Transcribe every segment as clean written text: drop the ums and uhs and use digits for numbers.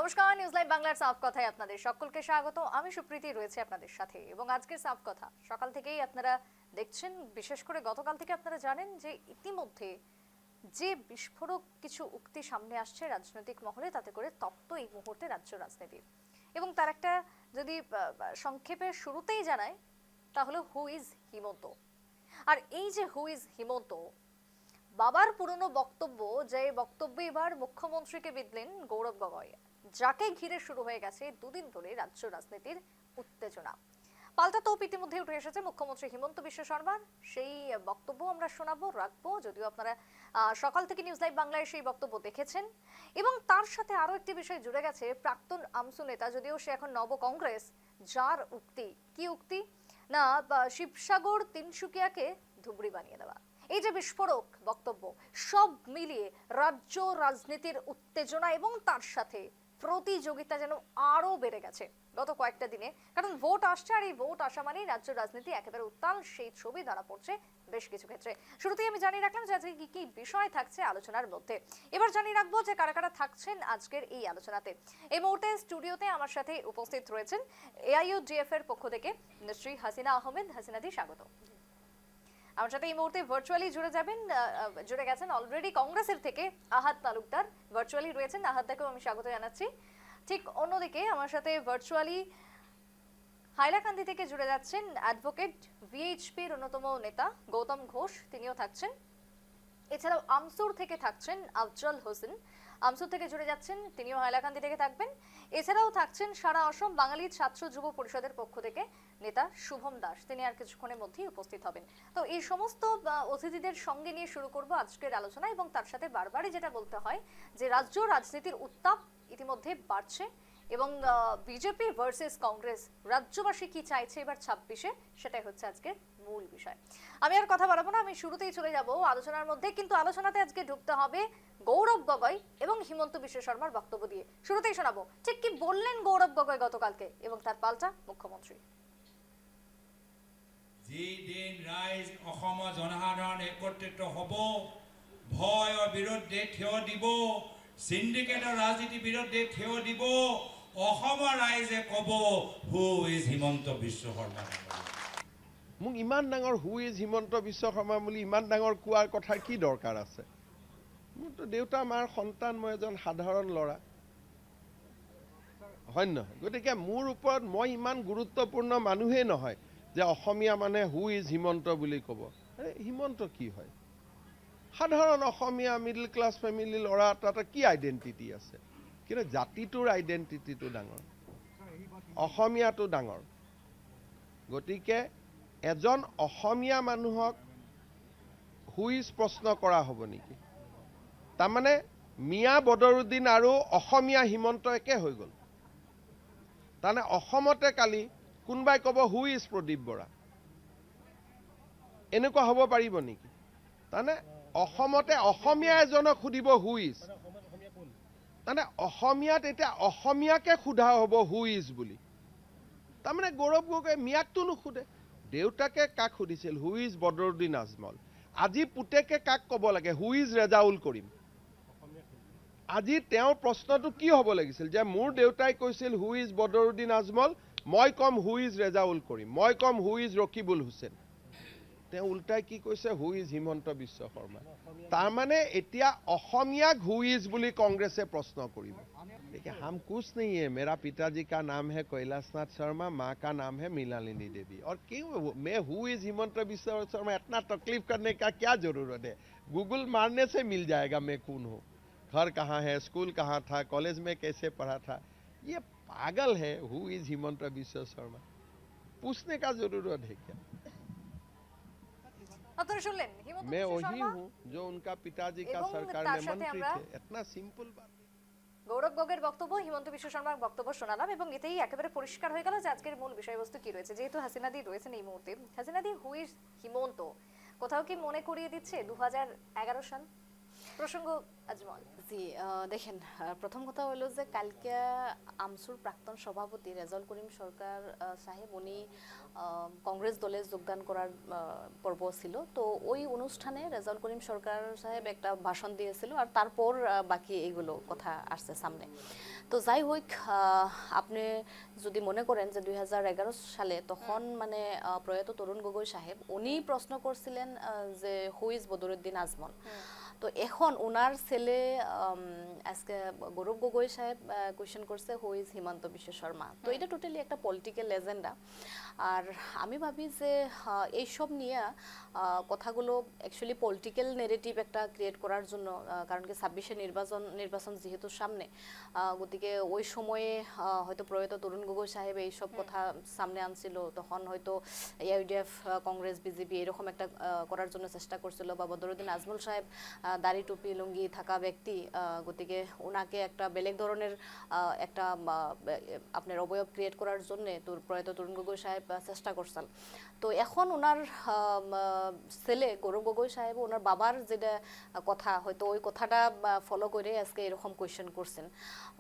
নমস্কার, news live বাংলার সাফ কথায় আপনাদের সকলকে স্বাগত। আমি সুপ্রীতি রয়েছে আপনাদের সাথে এবং আজকের সাফ কথা সকাল থেকেই আপনারা দেখছেন, বিশেষ করে গতকাল থেকে আপনারা জানেন যে ইতিমধ্যে যে বিস্ফোরক কিছু উক্তি সামনে আসছে রাজনৈতিক মহলে, তাতে করে তপ্ত এই মুহূর্তে রাজ্য রাজনীতি। এবং তার একটা যদি সংক্ষেপে শুরুতেই জানায় তাহলে হু ইজ হিমন্ত। আর এই যে হু ইজ হিমন্ত, বাবার পুরনো বক্তব্য, যে বক্তব্যে এবার মুখ্যমন্ত্রীকে বিদলেন গৌরব গগৈ, যাকে ঘিরে শুরু হয়ে গেছে দুদিন ধরে রাজ্য রাজনীতির উত্তেজনা। পাল্টা তোপ ইতিমধ্যে উঠে এসেছে মুখ্যমন্ত্রী হিমন্ত বিশ্ব শর্মার। সেই বক্তব্য আমরা শোনাবো, রাখবো, যদিও আপনারা সকাল থেকে নিউজ লাইভ বাংলায় সেই বক্তব্য দেখেছেন। এবং তার সাথে আরো একটি বিষয় জুড়ে গেছে, প্রাক্তন আমসু নেতা, যদিও সে এখন নব কংগ্রেস, যার উক্তি, কি উক্তি না, শিবসাগর তিনসুকিয়াকে ধুবড়ি বানিয়ে দেওয়া। এই যে বিস্ফোরক বক্তব্য, সব মিলিয়ে রাজ্য রাজনীতির উত্তেজনা এবং তার সাথে প্রতিযোগিতা যেন আরো বেড়ে গেছে গত কয়েকটা দিনে। কারণ ভোট আসছে, আর এই ভোট আসা মানেই রাজ্য রাজনীতি একেবারে উত্তাল, সেই ছবি ধরা পড়ছে বেশ কিছু ক্ষেত্রে। শুরুতেই আমি জানিয়ে রাখলাম যে আজকে কি কি বিষয় থাকছে আলোচনার মধ্যে। এবার জানিয়ে রাখবো যে কারা কারা থাকছেন আজকের এই আলোচনাতে। এই মুহূর্তে স্টুডিওতে আমার সাথে উপস্থিত রয়েছেন এআইইউডিএফ এর পক্ষ থেকে শ্রী হাসিনা আহমেদ। হাসিনাদি, স্বাগত। আমার সাথে এই মুহূর্তে ভার্চুয়ালি জুড়ে গেছেন অলরেডি কংগ্রেসের থেকে আহাদ তালুকদার, ভার্চুয়ালি রয়েছেন। আহাদদাকেও আমি স্বাগত জানাচ্ছি। ঠিক অন্যদিকে আমার সাথে ভার্চুয়ালি হাইলাকান্দি থেকে জুড়ে যাচ্ছেন অ্যাডভোকেট ভিএইচপির অন্যতম নেতা গৌতম ঘোষ, তিনিও থাকছেন। এছাড়াও আমসুর থেকে থাকছেন আফজল হোসেন, আমসুর থেকে জুড়ে যাচ্ছেন, তিনিও হাইলাকান্দি থেকে থাকবেন। এছাড়াও থাকছেন সারা অসম বাঙালি ছাত্র যুব পরিষদের পক্ষ থেকে নেতা শুভম দাস, তিনি আর কিছুক্ষণের মধ্যেই উপস্থিত হবেন। তো এই সমস্ত অতিথিদের সঙ্গে নিয়ে শুরু করব আজকের আলোচনা। এবং তার সাথে বারবারই যেটা বলতে হয় যে রাজ্য রাজনীতির উত্তাপ ইতিমধ্যে বাড়ছে এবং বিজেপি ভার্সেস কংগ্রেস, রাজ্যবাসী কি চাইছে এবার 26-এ, সেটাই হচ্ছে আজকের মূল বিষয়। আমি আর কথা বাড়াবো না, আমি শুরুতেই চলে যাব আলোচনার মধ্যে। কিন্তু আলোচনাতে আজকে ঢুকতে হবে গৌরব গগৈ এবং হিমন্ত বিশ্ব শর্মার বক্তব্য দিয়ে। শুরুতেই শোনাবো ঠিক কি বললেন গৌরব গগৈ গতকালকে এবং তার পাল্টা মুখ্যমন্ত্রী। যিদিন ৰাইজ অসমৰ জনসাধাৰণ একত্ৰিত হ'ব, ভয়ৰ বিৰুদ্ধে থিয় দিব, সিন্ডিকেটৰ ৰাজনীতিৰ বিৰুদ্ধে থিয় দিব, অসমৰ ৰাইজে ক'ব হু ইজ হিমন্ত বিশ্ব শৰ্মা। মোক ইমান ডাঙৰ হু ইজ হিমন্ত বিশ্ব শৰ্মা বুলি ইমান ডাঙৰ কোৱাৰ কথা কি দৰকাৰ আছে? মোৰতো দেউতা মাৰ সন্তান, মই এজন সাধাৰণ ল'ৰা, হয় নহয়? গতিকে মোৰ ওপৰত মই ইমান গুৰুত্বপূৰ্ণ মানুহেই নহয় যে অসমীয়া মানে হু ইজ হিমন্ত বুলি ক'ব। হিমন্ত কি হয়? সাধাৰণ অসমীয়া মিডল ক্লাছ ফেমিলি ল'ৰা এটাৰ কি আইডেণ্টিটি আছে? কিন্তু জাতিটোৰ আইডেণ্টিটিটো ডাঙৰ, অসমীয়াটো ডাঙৰ। গতিকে এজন অসমীয়া মানুহক হু ইজ প্ৰশ্ন কৰা হ'ব নেকি? তাৰমানে মিয়া বদৰুদ্দিন আৰু অসমীয়া হিমন্ত একে হৈ গ'ল। তাৰমানে অসমতে কালি কোনোবাই ক'ব হু ইজ প্ৰদীপ বৰা, এনেকুৱা হ'ব পাৰিব নেকি? তাৰমানে অসমতে অসমীয়া এজনক সুধিব হু ইজ, তাৰমানে অসমীয়াত এতিয়া অসমীয়াকে সোধা হ'ব হু ইজ বুলি। তাৰমানে গৌৰৱ গগৈ মিয়াকটো নুসুধে, দেউতাকে কাক সুধিছিল হু ইজ বদৰুদ্দিন আজমল। আজি পুতেকে কাক ক'ব লাগে হু ইজ ৰেজাউল কৰিম। আজি তেওঁৰ প্ৰশ্নটো কি হ'ব লাগিছিল যে মোৰ দেউতাই কৈছিল হু ইজ বদৰুদ্দিন আজমল, মই ক'ম হু ইজ ৰেজাউল কৰিম, মই ক'ম হু ইজ ৰকিবুল হুছেইন। তেওঁ উল্টাই কি কৈছে হু ইজ হিমন্ত বিশ্ব শৰ্মা। তাৰমানে এতিয়া অসমীয়াক হু ইজ বুলি কংগ্ৰেছে প্ৰশ্ন কৰিব। देखिए हम कुछ नहीं है, मेरा पिताजी का नाम है कैलाशनाथ शर्मा, माँ का नाम है मीनालिनी देवी। और क्यों मैं हु इज हिमंत बिश्व शर्मा, इतना तकलीफ करने का क्या जरूरत है? गूगल मारने से मिल जाएगा मैं कौन हूँ, घर कहाँ है, स्कूल कहाँ था, कॉलेज में कैसे पढ़ा था। ये पागल है हु इज हिमंत बिश्व शर्मा, पूछने का जरूरत है क्या? मैं वही हूँ जो उनका पिताजी का सरकार में मंत्री थे, इतना सिंपल बात। গৌরব গগৈর বক্তব্য, হিমন্ত বিশ্ব শর্মার বক্তব্য শোনালাম এবং এতেই একেবারে পরিষ্কার হয়ে গেল যে আজকের মূল বিষয়বস্তু কি রয়েছে। যেহেতু হাসিনাদি রয়েছেন এই মুহূর্তে, হাসিনাদি হু ইজ হিমন্ত কোথাও কি মনে করিয়ে দিচ্ছে 2011 সাল? প্রসঙ্গ আজমল। জি দেখেন প্রথম কথা হলো যে কালকে আমসুর প্রাক্তন সভাপতি রেজাউল করিম সরকার সাহেব উনি কংগ্রেস দলে যোগদান করার পর্ব ছিল, তো ওই অনুষ্ঠানে রেজাউল করিম সরকার সাহেব একটা ভাষণ দিয়েছিল আর তারপর বাকি এগুলো কথা আসছে সামনে। তো যাই হোক, আপনি যদি মনে করেন যে 2011 সালে তখন মানে প্রয়াত তরুণ গগৈ সাহেব উনি প্রশ্ন করছিলেন যে হু ইজ বদরুদ্দিন আজমল। তো এখন ওনার ছেলে আজকে গৌরব গগৈ সাহেব কোয়েশ্চেন করছে হু ইজ হিমন্ত বিশ্ব শর্মা। তো এটা টোটালি একটা পলিটিক্যাল এজেন্ডা। আর আমি ভাবি যে এইসব নিয়ে কথাগুলো অ্যাকচুয়ালি পলিটিক্যাল নেরেটিভ একটা ক্রিয়েট করার জন্য, কারণ কি 26-এ নির্বাচন যেহেতু সামনে, গতিকে ওই সময়ে হয়তো প্রয়াত তরুণ গগৈ সাহেব এইসব কথা সামনে আনছিল, তখন হয়তো ইউডিএফ, কংগ্রেস, বিজেপি এরকম একটা করার জন্য চেষ্টা করছিল, বা বদরুদ্দিন আজমল সাহেব দাড়ি টুপি লুঙ্গি থাকা ব্যক্তি, গতিকে ওনাকে একটা বেলেগ ধরনের একটা আপনার অবয়ব ক্রিয়েট করার জন্য প্রয়াত তরুণ গগৈ সাহেব চেষ্টা করছেন। তো এখন ওনার ছেলে গৌরব গগৈ সাহেব ওনার বাবার যেটা কথা, হয়তো ওই কথাটা ফলো করে আজকে এরকম কোয়েশ্চেন করছেন।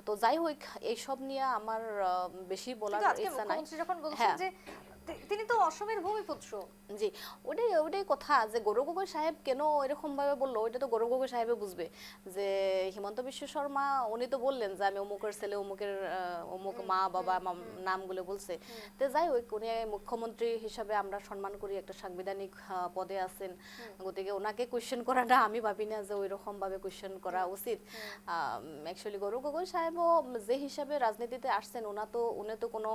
তো যাই হোক, এইসব নিয়ে আমার বেশি বলার ইচ্ছা নাই। যখন বলছেন যে তিনি তো অসমের ভূমিপুত্র, জি ওটাই কথা যে গৌরব গগৈ সাহেব কেন এরকম ভাবে বললো, ওইটা তো গৌরব গগৈ সাহেবে বুঝবে। যে হিমন্ত বিশ্ব শর্মা উনি তো বললেন যে আমি অমুকের ছেলে, অমুকের অমুক মা বাবা নামগুলো বলছে। তো যাই হোক, উনি মুখ্যমন্ত্রী হিসাবে আমরা সম্মান করি, একটা সাংবিধানিক পদে আছেন, গতিকে ওনাকে কোয়েশ্চেন করাটা আমি ভাবি না যে ওই রকম ভাবে কোয়েশ্চেন করা উচিত। অ্যাকচুয়ালি গৌরব গগৈ সাহেবও যে হিসাবে রাজনীতিতে আসছেন, উনি তো কোনো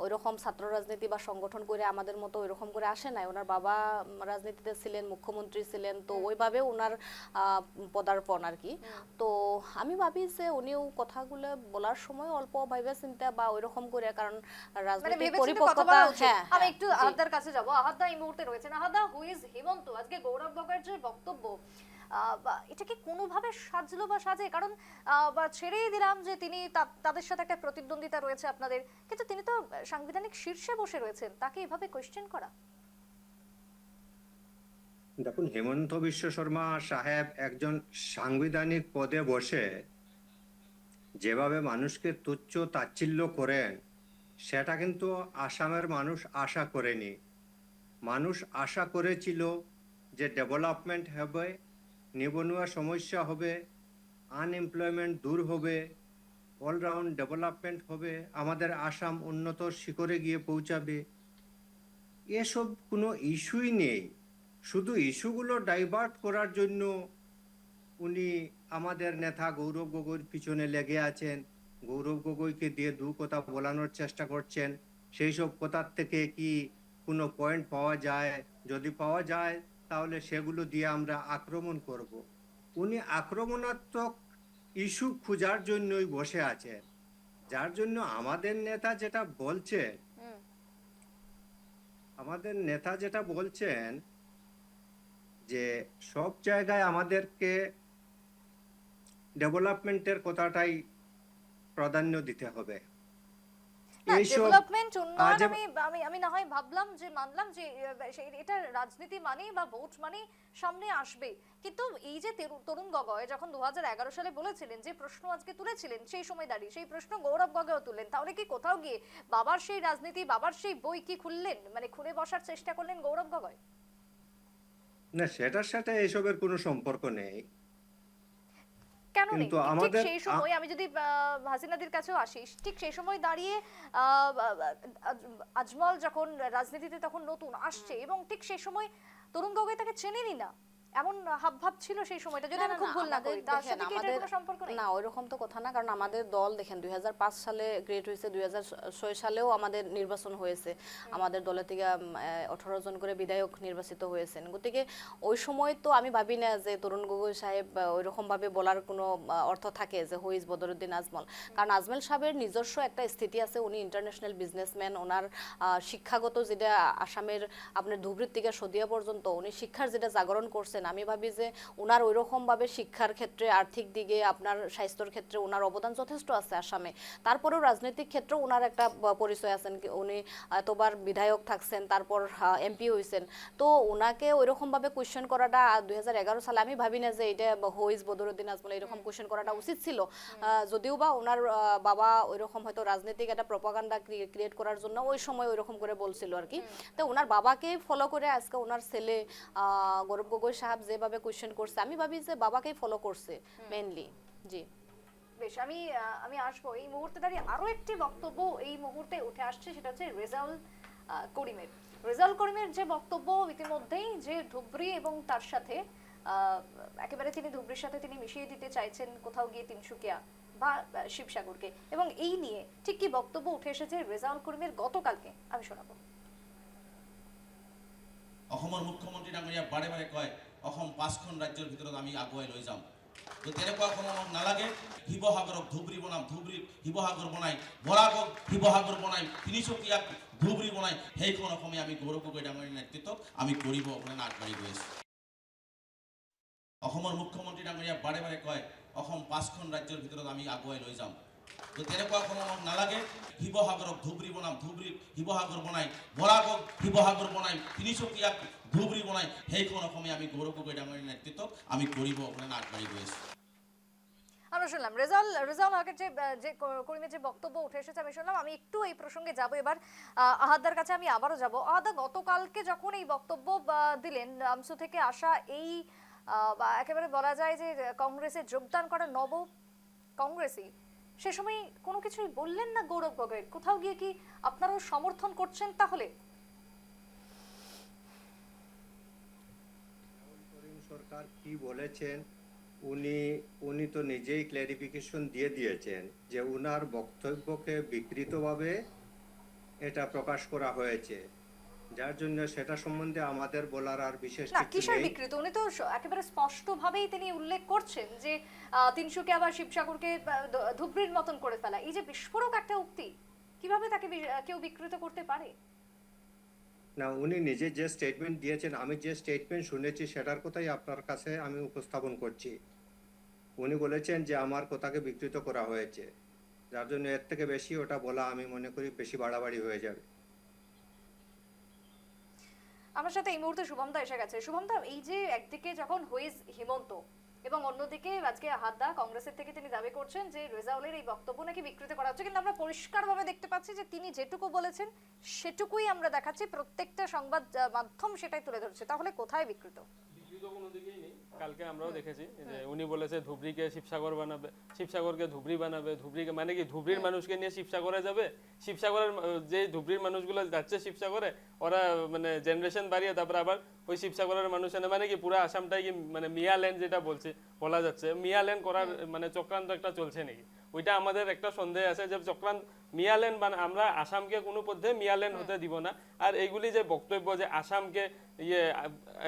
ওই রকম ছাত্র রাজনীতি বা সংগঠন করে আমাদের মতো ওইরকম করে আসে নাই। ওনার বাবা রাজনীতিতে ছিলেন, মুখ্যমন্ত্রী ছিলেন, তো ওইভাবে ওনার পদার্পণ আর কি। তো আমি ভাবি যে উনিও কথাগুলো বলার সময় অল্প ভাইবা চিন্তা বা ওইরকম করে, কারণ রাজনৈতিক পরিপক্কতা। হ্যাঁ, আমি একটু আহাদার কাছে যাব। আহাদা এই মুহূর্তে রয়েছেন। আহাদা, হু ইজ হিমন্ত? আজকে গৌরব গগৈর যে বক্তব্য, এটা কি কোনোভাবে সাজলো বা সাজে? কারণ ছেড়েই দিলাম যে তিনি তাদের সাথে একটা প্রতিদ্বন্দ্বিতা রয়েছে আপনাদের, কিন্তু তিনি তো সাংবিধানিক শীর্ষে বসে রয়েছেন, তাকে এভাবে কোয়েশ্চেন করা। দেখুন, হেমন্ত বিশ্ব শর্মা সাহেব একজন সাংবিধানিক পদে বসে যেভাবে মানুষকে তুচ্ছ তাচ্ছিল্য করেন, সেটা কিন্তু আসামের মানুষ আশা করেনি। মানুষ আশা করেছিল যে ডেভেলপমেন্ট হবে, নিবনুয়া সমস্যা হবে, আনএমপ্লয়মেন্ট দূর হবে, অলরাউন্ড ডেভেলপমেন্ট হবে, আমাদের আসাম উন্নত শিখরে গিয়ে পৌঁছাবে। এসব কোনো ইস্যুই নেই। শুধু ইস্যুগুলো ডাইভার্ট করার জন্য উনি আমাদের নেতা গৌরব গগৈর পিছনে লেগে আছেন, গৌরব গগৈকে দিয়ে দু কথা বলানোর চেষ্টা করছেন। সেই সব কথার থেকে কি কোনো পয়েন্ট পাওয়া যায়? যদি পাওয়া যায় তাহলে সেগুলো দিয়ে আমরা আক্রমণ করব। উনি আক্রমণাত্মক ইস্যু খোঁজার জন্যই বসে আছেন, যার জন্য আমাদের নেতা যেটা বলছেন যে সব জায়গায় আমাদেরকে ডেভেলপমেন্টের কথাটাই প্রাধান্য দিতে হবে। ডেভেলপমেন্ট, উন্নয়ন, আমি না হয় ভাবলাম যে মানলাম যে এটা রাজনীতি মানে বা ভোট মানে সামনে আসবে, কিন্তু এই যে তরুণ গগৈ যখন 2011 সালে বলেছিলেন, যে প্রশ্ন আজকে তুলেছিলেন, সেই সময় দাঁড়িয়ে সেই প্রশ্ন গৌরব গগৈও তুললেন, তাহলে কি কোথাও গিয়ে বাবার সেই রাজনীতি, বাবার সেই বই কি খুললেন, মানে খুলে বসার চেষ্টা করলেন গৌরব গগৈ? না, সেটার সাথে এসবের কোনো সম্পর্ক নেই। কেন নেই? ঠিক সেই সময় আমি যদি হাসিনাদির কাছেও আসি, ঠিক সেই সময় দাঁড়িয়ে আজমল যখন রাজনীতিতে তখন নতুন আসছে, এবং ঠিক সেই সময় তরুণ গগৈ তাকে চেনেনি না, এমন হাবভাব ছিল সেই সময়টা, যদি আমি খুব ভুল না করি। তার সাথে কি এটার কোনো সম্পর্ক নেই? না, ওইরকম তো কথা না, কারণ আমাদের দল দেখেন 2005 সালে ক্রিয়েট হয়েছে, 2006 সালেও আমাদের নির্বাচন হয়েছে, আমাদের দলে থেকে 18 জন করে বিধায়ক নির্বাচিত হয়েছেন। গতিকে ওই সময় তো আমি ভাবি না যে তরুণ গগৈ সাহেব ওইরকম ভাবে বলার কোনো অর্থ থাকে যে হু ইজ বদরুদ্দিন আজমল। কারণ আজমল সাহেবের নিজস্ব একটা স্থিতি আছে, উনি ইন্টারন্যাশনাল বিজনেসম্যান, ওনার শিক্ষাগত যেটা আসামের আপনার ধুবড়ির থেকে সদিয়া পর্যন্ত উনি শিক্ষার যেটা জাগরণ করছেন, করছেন, আমি ভাবি যে ওনার ওইরকমভাবে শিক্ষার ক্ষেত্রে, আর্থিক দিকে, আপনার স্বাস্থ্যর ক্ষেত্রে ওনার অবদান যথেষ্ট আছে আসামে। তারপরেও রাজনৈতিক ক্ষেত্রে ওনার একটা পরিচয় আছেন, উনি এতবার বিধায়ক থাকছেন, তারপর এমপি হয়েছেন। তো ওনাকে ওইরকমভাবে কোয়েশ্চেন করাটা 2011 সালে আমি ভাবি না যে এটা হইজ বদরুদ্দিন আজমল এরকম কোয়েশ্চেন করাটা উচিত ছিল। যদিও বা ওনার বাবা ওইরকম হয়তো রাজনৈতিক একটা প্রপাগান্ডা ক্রিয়েট করার জন্য ওই সময় ওইরকম করে বলছিল আর কি। তো ওনার বাবাকে ফলো করে আজকে ওনার ছেলে গৌরব গগৈ সাহেব যেভাবে কোয়েশ্চেন করছে, আমি ভাবি যে বাবাকেই ফলো করছে মেইনলি। জি বেশ, আমি আসবো এই মুহূর্তে দাঁড়িয়ে আরো একটি বক্তব্য এই মুহূর্তে উঠে আসছে, সেটা হচ্ছে রেজাউল করিমের যে বক্তব্য ইতিমধ্যেই, যে ধুবড়ী এবং তার সাথে একেবারে তিনি ধুবড়ীর সাথে তিনি মিশিয়ে দিতে চাইছেন কোথাও গিয়ে তিনসুকিয়া বা শিবসাগরকে, এবং এই নিয়ে ঠিক কি বক্তব্য উঠে এসেছে রেজাউল করিমের গতকালকে, আমি শোনাবো। অসমৰ মুখ্যমন্ত্ৰী ডাঙৰীয়া বাৰে বাৰে কয় অসম 5খন ৰাজ্যৰ ভিতৰত আমি আগুৱাই লৈ যাম। তো তেনেকুৱা কোনো আমাক নালাগে। শিৱসাগৰক ধুবুৰী বনাম, ধুবুৰীক শিৱসাগৰ বনাই, বৰাকক শিৱসাগৰ বনাই, তিনিচুকীয়াক ধুবুৰী বনাই, সেইখন অসমে আমি গৌৰৱ গগৈ ডাঙৰীয়াৰ নেতৃত্বত আমি কৰিব কাৰণে আগবাঢ়ি গৈ আছোঁ। অসমৰ মুখ্যমন্ত্ৰী ডাঙৰীয়া বাৰে বাৰে কয় অসম 5খন ৰাজ্যৰ ভিতৰত আমি আগুৱাই লৈ যাম। তো তেনেকুৱা কোনো আমাক নালাগে। শিৱসাগৰক ধুবুৰী বনাম, ধুবুৰীক শিৱসাগৰ বনাই, বৰাকক শিৱসাগৰ বনাই, তিনিচুকীয়াক ধুবুৰী বনাই, সেইখন অসমে আমি গৌৰৱ গগৈ ডাঙৰীয়াৰ নেতৃত্বত আমি কৰিব কাৰণে আগবাঢ়ি গৈ আছোঁ। আমরা শুনলাম রেজাউল হকের যে করিমের যে বক্তব্য উঠে এসেছে, আমি শুনলাম। আমি একটু এই প্রসঙ্গে যাব এবার, আহাদদার কাছে আমি আবারও যাব। আহাদদা, গতকালকে যখন এই বক্তব্য দিলেন আমসু থেকে আসা এই একেবারে বলা যায় যে কংগ্রেসে যোগদান করা নব কংগ্রেসী, সে সময় কোনো কিছুই বললেন না গৌরব গগৈ? কোথাও গিয়ে কি আপনারাও সমর্থন করছেন তাহলে? সরকার কি বলেছেন উনি তো নিজেই ক্ল্যারিফিকেশন দিয়ে দিয়েছেন যে উনার বক্তব্যকে বিকৃতভাবে এটা প্রকাশ করা হয়েছে, যার জন্য সেটা সম্বন্ধে আমাদের বলার আর বিশেষ না, কিছু কিসের নেই। বিকৃত? উনি তো একেবারে স্পষ্টভাবেই তিনি উল্লেখ করছেন যে তিনসুকিয়া বা শিবসাগরকে ধুবড়ীর মতন করে ফেলা, এই যে বিস্ফোরক একটা উক্তি, কিভাবে তাকে কেউ বিকৃত করতে পারে? না, উনি নিজে যে স্টেটমেন্ট দিয়েছেন, আমি যে স্টেটমেন্ট শুনেছি সেটার কথাই আপনার কাছে আমি উপস্থাপন করছি। উনি বলেছেন যে আমার কথাকে বিকৃত করা হয়েছে, যার জন্য এর থেকে বেশি ওটা বলা আমি মনে করি বেশি বাড়াবাড়ি হয়ে যাবে। আমার সাথে এই মুহূর্তে শুভমদা এসে গেছে। শুভমদা, এই যে একদিকে যখন হুইজ হিমন্ত এবং অন্যদিকে আজকে আহাদদা কংগ্রেসের থেকে তিনি দাবি করছেন যে রেজাউলের এই বক্তব্য নাকি বিকৃত করা হচ্ছে, কিন্তু আমরা পরিষ্কারভাবে দেখতে পাচ্ছি যে তিনি যেটুকু বলেছেন সেটুকুই আমরা দেখাচ্ছি, প্রত্যেকটা সংবাদ মাধ্যম সেটাই তুলে ধরছে। তাহলে কোথায় বিকৃত? বিকৃত কোনো দিকেই নেই। কালকে আমরাও দেখেছি যে উনি বলেছে ধুবড়ীকে শিবসাগর বানাবে, শিবসাগরকে ধুবড়ী বানাবে, ধুবড়ীকে মানে কি ধুবড়ীর মানুষকে নিয়ে শিবসাগরে যাবে। শিবসাগরের যে ধুবড়ীর মানুষগুলো যাচ্ছে শিবসাগরে, ওরা মানে জেনারেশন বাড়িয়ে তারপরে আবার ওই শিবসাগরের মানুষ এনে মানে কি পুরো আসামটাই কি মানে মিয়া ল্যান্ড যেটা বলা যাচ্ছে, মিয়া ল্যান্ড করার মানে চক্রান্ত একটা চলছে নাকি, ওইটা আমাদের একটা সন্দেহ আছে যে চক্রান্ত মিয়া ল্যান্ড আমরা আসামকে কোনো পদ্ধে মিয়া ল্যান্ড হতে দিব না। আর এইগুলি যে বক্তব্য যে আসামকে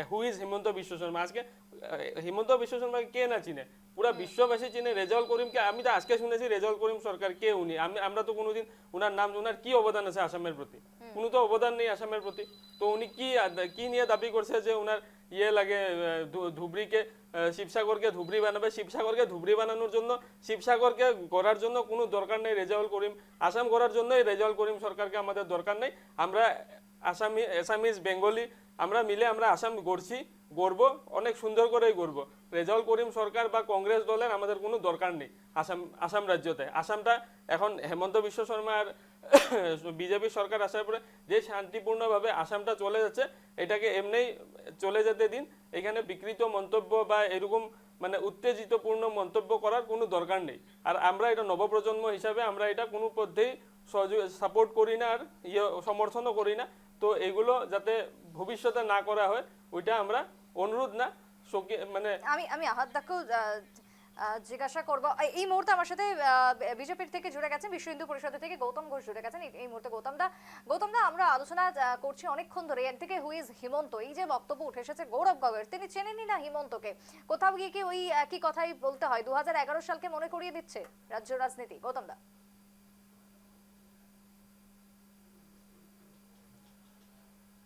হু ইজ হিমন্ত বিশ্ব শর্মা, আজকে হিমন্ত বিশ্ব শর্মাকে কে না চিনে, পুরা বিশ্ববাসী চিনে। রেজাউল করিমকে আমি তো আজকে শুনেছি রেজাউল করিম সরকার কে উনি, আমরা তো কোনোদিন উনার নাম, উনার কি অবদান আছে আসামের প্রতি? কোনো তো অবদান নেই আসামের প্রতি। তো উনি কি নিয়ে দাবি করছে যে উনার লাগে ধুবড়ীকে শিবসাগরকে ধুবড়ী বানাবে, শিবসাগরকে ধুবড়ী বানানোর জন্য, শিবসাগরকে গড়ার জন্য কোনো দরকার নেই রেজাউল করিম, আসাম গড়ার জন্যই রেজাউল করিম সরকারকে আমাদের দরকার নেই। আমরা আসামিজ বেঙ্গলি আমরা মিলে আমরা আসাম গড়ব, অনেক সুন্দর করেই গড়ব। রেজাউল করিম সরকার বা কংগ্রেস দলের আমাদের কোনো দরকার নেই আসাম রাজ্যতে। আসামটা এখন হেমন্ত বিশ্ব শর্মা আর বিজেপি সরকার আসার পরে যে শান্তিপূর্ণভাবে আসামটা চলে যাচ্ছে, এটাকে এমনিই চলে যেতে দিন। এখানে বিকৃত মন্তব্য বা এরকম মানে উত্তেজিতপূর্ণ মন্তব্য করার কোনো দরকার নেই। আর আমরা এটা নবপ্রজন্ম হিসাবে আমরা এটা কোনো পদ্ধেই সাপোর্ট করি না আর সমর্থনও করি না। তো এগুলো যাতে ভবিষ্যতে না করা হয় ওইটা আমরা অনুরোধ না মানে আমি আহাদদাকেও জিজ্ঞাসা করব। এই মুহূর্তে আমার সাথে বিজেপির থেকে জুড়ে গেছেন, বিশ্ব হিন্দু পরিষদের থেকে গৌতম ঘোষ জুড়ে গেছেন এই মুহূর্তে। গৌতমদা, আমরা আলোচনা করছি অনেকক্ষণ ধরে, একদিকে হুইজ হিমন্ত, এই যে বক্তব্য উঠে এসেছে গৌরব গগৈর, তিনি চেনেনই না হিমন্তকে, কোথাও গিয়ে কি ওই একই কথাই বলতে হয়? 2011 সালকে মনে করিয়ে দিচ্ছে রাজ্য রাজনীতি। গৌতমদা,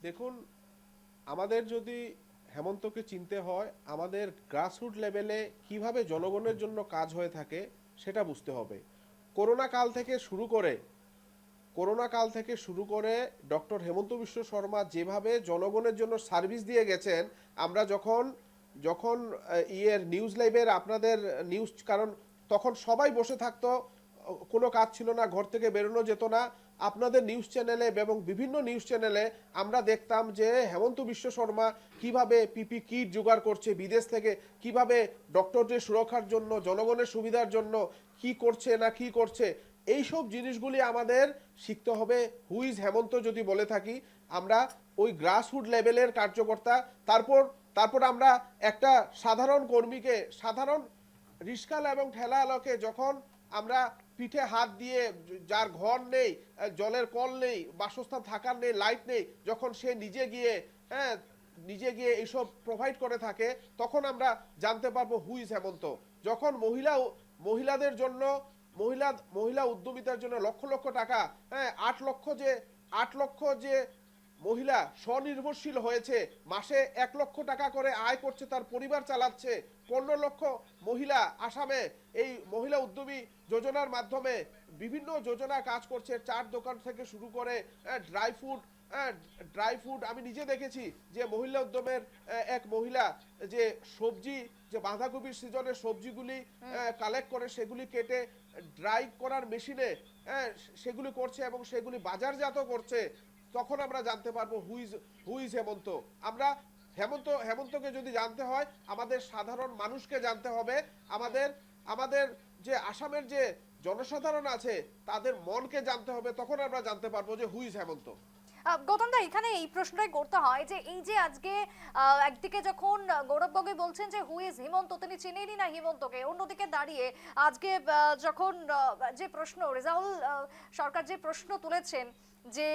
দেখুন, আমাদের যদি হেমন্তকে চিনতে হয় আমাদের গ্রাসরুট লেভেলে কিভাবে জনগণের জন্য কাজ হয়ে থাকে সেটা বুঝতে হবে। করোনা কাল থেকে শুরু করে ডক্টর হেমন্ত বিশ্ব শর্মা যেভাবে জনগণের জন্য সার্ভিস দিয়ে গেছেন, আমরা যখন নিউজ লাইভের আপনাদের নিউজ, কারণ তখন সবাই বসে থাকতো, কোনো কাজ ছিল না, ঘর থেকে বেরোনো যেত না, আপনাদের নিউজ চ্যানেলে এবং বিভিন্ন নিউজ চ্যানেলে আমরা দেখতাম যে হেমন্ত বিশ্ব শর্মা কিভাবে পিপি কিট জোগাড় করছে বিদেশ থেকে, কিভাবে ডক্টরদের সুরক্ষার জন্য, জনগণের সুবিধার জন্য কি করছে না কি করছে, এইসব জিনিসগুলি আমাদের শিখতে হবে। হুইজ হেমন্ত যদি বলে থাকি, আমরা ওই গ্রাসরুট লেভেলের কার্যকর্তা। তারপর আমরা একটা সাধারণ কর্মীকে, সাধারণ রিস্কালা এবং ঠেলাওয়ালাকে যখন আমরা পিঠে হাত দিয়ে, যার ঘর নেই, জলের কল নেই, বাসস্থান থাকার নেই, লাইট নেই, যখন সে নিজে গিয়ে এইসব প্রোভাইড করে থাকে, তখন আমরা জানতে পারবো হুইজ হেমন্ত। যখন মহিলাদের জন্য, মহিলা উদ্যমিতার জন্য লক্ষ লক্ষ টাকা, 8 লক্ষ যে মহিলা স্বনির্ভরশীল হয়েছে, মাসে 1 লক্ষ টাকা করে আয় করছে, তার পরিবার চালাচ্ছে, 15 লক্ষ মহিলা আসামে এই মহিলা উদ্যমী যোজনার মাধ্যমে বিভিন্ন যোজনা কাজ করছে, চার দোকান থেকে শুরু করে ড্রাই ফ্রুট। আমি নিজে দেখেছি যে মহিলা উদ্যমের এক মহিলা যে সবজি, যে বাঁধাকপির সিজনের সবজিগুলি কালেক্ট করে সেগুলি কেটে ড্রাই করার মেশিনে সেগুলি করছে এবং সেগুলি বাজারজাত করছে। তখন আমরা জানতে পারবো হুইজ হেমন্ত। আমরা হেমন্তকে যদি জানতে হয়, আমাদের সাধারণ মানুষকে জানতে হবে, আমাদের যে আসামের যে জনসাধারণ আছে তাদের মনকে জানতে হবে, তখন আমরা জানতে পারবো যে হুইজ হেমন্ত। গৌতম দা, এখানে এই প্রশ্নটাই করতে হয় যে এই যে আজকে একদিকে যখন গৌরব গগৈ বলছেন যে হু ইজ হিমন্ত, তিনি চিনেনই না হিমন্তকে, অন্যদিকে দাঁড়িয়ে আজকে যখন যে প্রশ্ন রেজাউল সরকার যে প্রশ্ন তুলেছেন যে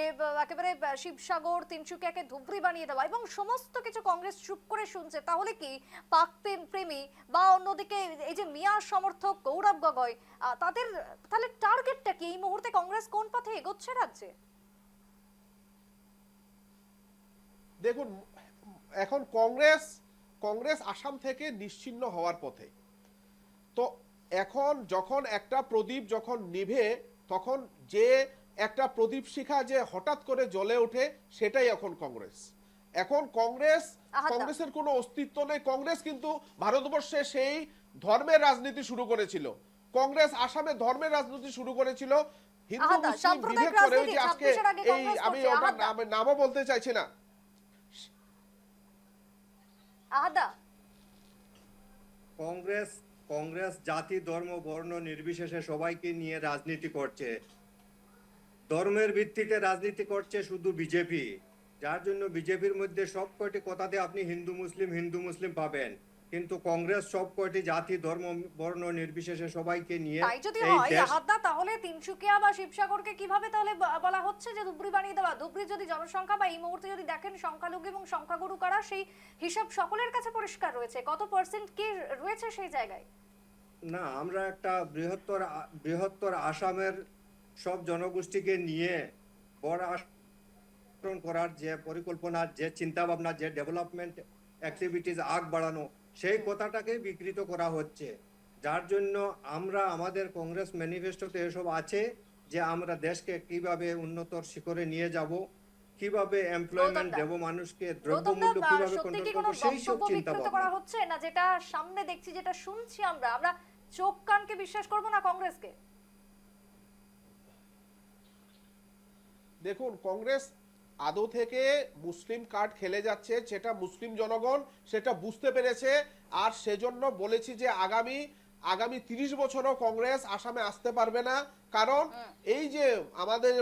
একেবারে শিবসাগর তিনসুকিয়াকে ধুবড়ি বানিয়ে দেওয়া, এবং সমস্ত কিছু কংগ্রেস চুপ করে শুনছে, তাহলে কি পাক প্রেমী বা অন্যদিকে এই যে মিয়া সমর্থক গৌরব গগৈ, তাদের তাহলে টার্গেটটা কি? এই মুহূর্তে কংগ্রেস কোন পথে এগোচ্ছে রাজ্যে? দেখুন, এখন কংগ্রেস আসাম থেকে নিশ্চিহ্ন হওয়ার পথে। তো এখন যখন একটা প্রদীপ যখন নিভে, তখন যে একটা প্রদীপ শিখা যে হঠাৎ করে জ্বলে ওঠে, সেটাই এখন কংগ্রেসের কোনো অস্তিত্ব নেই। কংগ্রেস কিন্তু ভারতবর্ষে সেই ধর্মের রাজনীতি শুরু করেছিল, কংগ্রেস আসামে ধর্মের রাজনীতি শুরু করেছিল, হিন্দু মুসলিম বিভেদ করে। যে আজকে এই আমি ওটা নামও বলতে চাইছি না, কংগ্রেস জাতি ধর্ম বর্ণ নির্বিশেষে সবাইকে নিয়ে রাজনীতি করছে, ধর্মের ভিত্তিতে রাজনীতি করছে শুধু বিজেপি, যার জন্য বিজেপির মধ্যে সব কয়টি কথাতে আপনি হিন্দু মুসলিম পাবেন, কিন্তু কংগ্রেস সব কয়টি জাতি ধর্ম বর্ণ নির্বিশেষে সবাইকে নিয়ে। তাই যদি হয় আহাদা, তাহলে তিনসুকিয়া বা শিবসাগরকে কিভাবে তাহলে বলা হচ্ছে যে ধুবড়ি বানিয়ে দেওয়া? ধুবড়ির যদি জনসংখ্যা বা এই মুহূর্তে যদি দেখেন সংখ্যালঘু এবং সংখ্যাগুরু কারা, সেই হিসাব সকলের কাছে পরিষ্কার রয়েছে, কত পার্সেন্ট কি রয়েছে সেই জায়গায়। না, আমরা একটা বৃহত্তর আসামের সব জনগোষ্ঠীকে নিয়ে বড় আচরণ করার যে পরিকল্পনা, যে চিন্তা ভাবনা, যে ডেভেলপমেন্ট অ্যাক্টিভিটিস আগ বাড়ানো, সেই কথাটাকে বিকৃত করা হচ্ছে। যার জন্য আমরা আমাদের কংগ্রেস ম্যানিফেস্টোতে এসব আছে যে আমরা দেশকে কিভাবে উন্নতর শিখরে নিয়ে যাব, কিভাবে এমপ্লয়মেন্ট দেব মানুষকে, দ্রব্যমূল্য কিভাবে কন্ট্রোল করব, সেই সব চিন্তা করা হচ্ছে না। যেটা সামনে দেখছি, যেটা শুনছি আমরা চোখ কানকে বিশ্বাস করব না কংগ্রেসকে। দেখুন, কংগ্রেস আদৌ থেকে মুসলিম কার্ড খেলে যাচ্ছে, সেটা মুসলিম জনগণ সেটা বুঝতে পেরেছে। আর সেজন্য বলেছি যে আগামী 30 বছরও কংগ্রেস আসামে আসতে পারবে না, কারণ এই যে আমাদের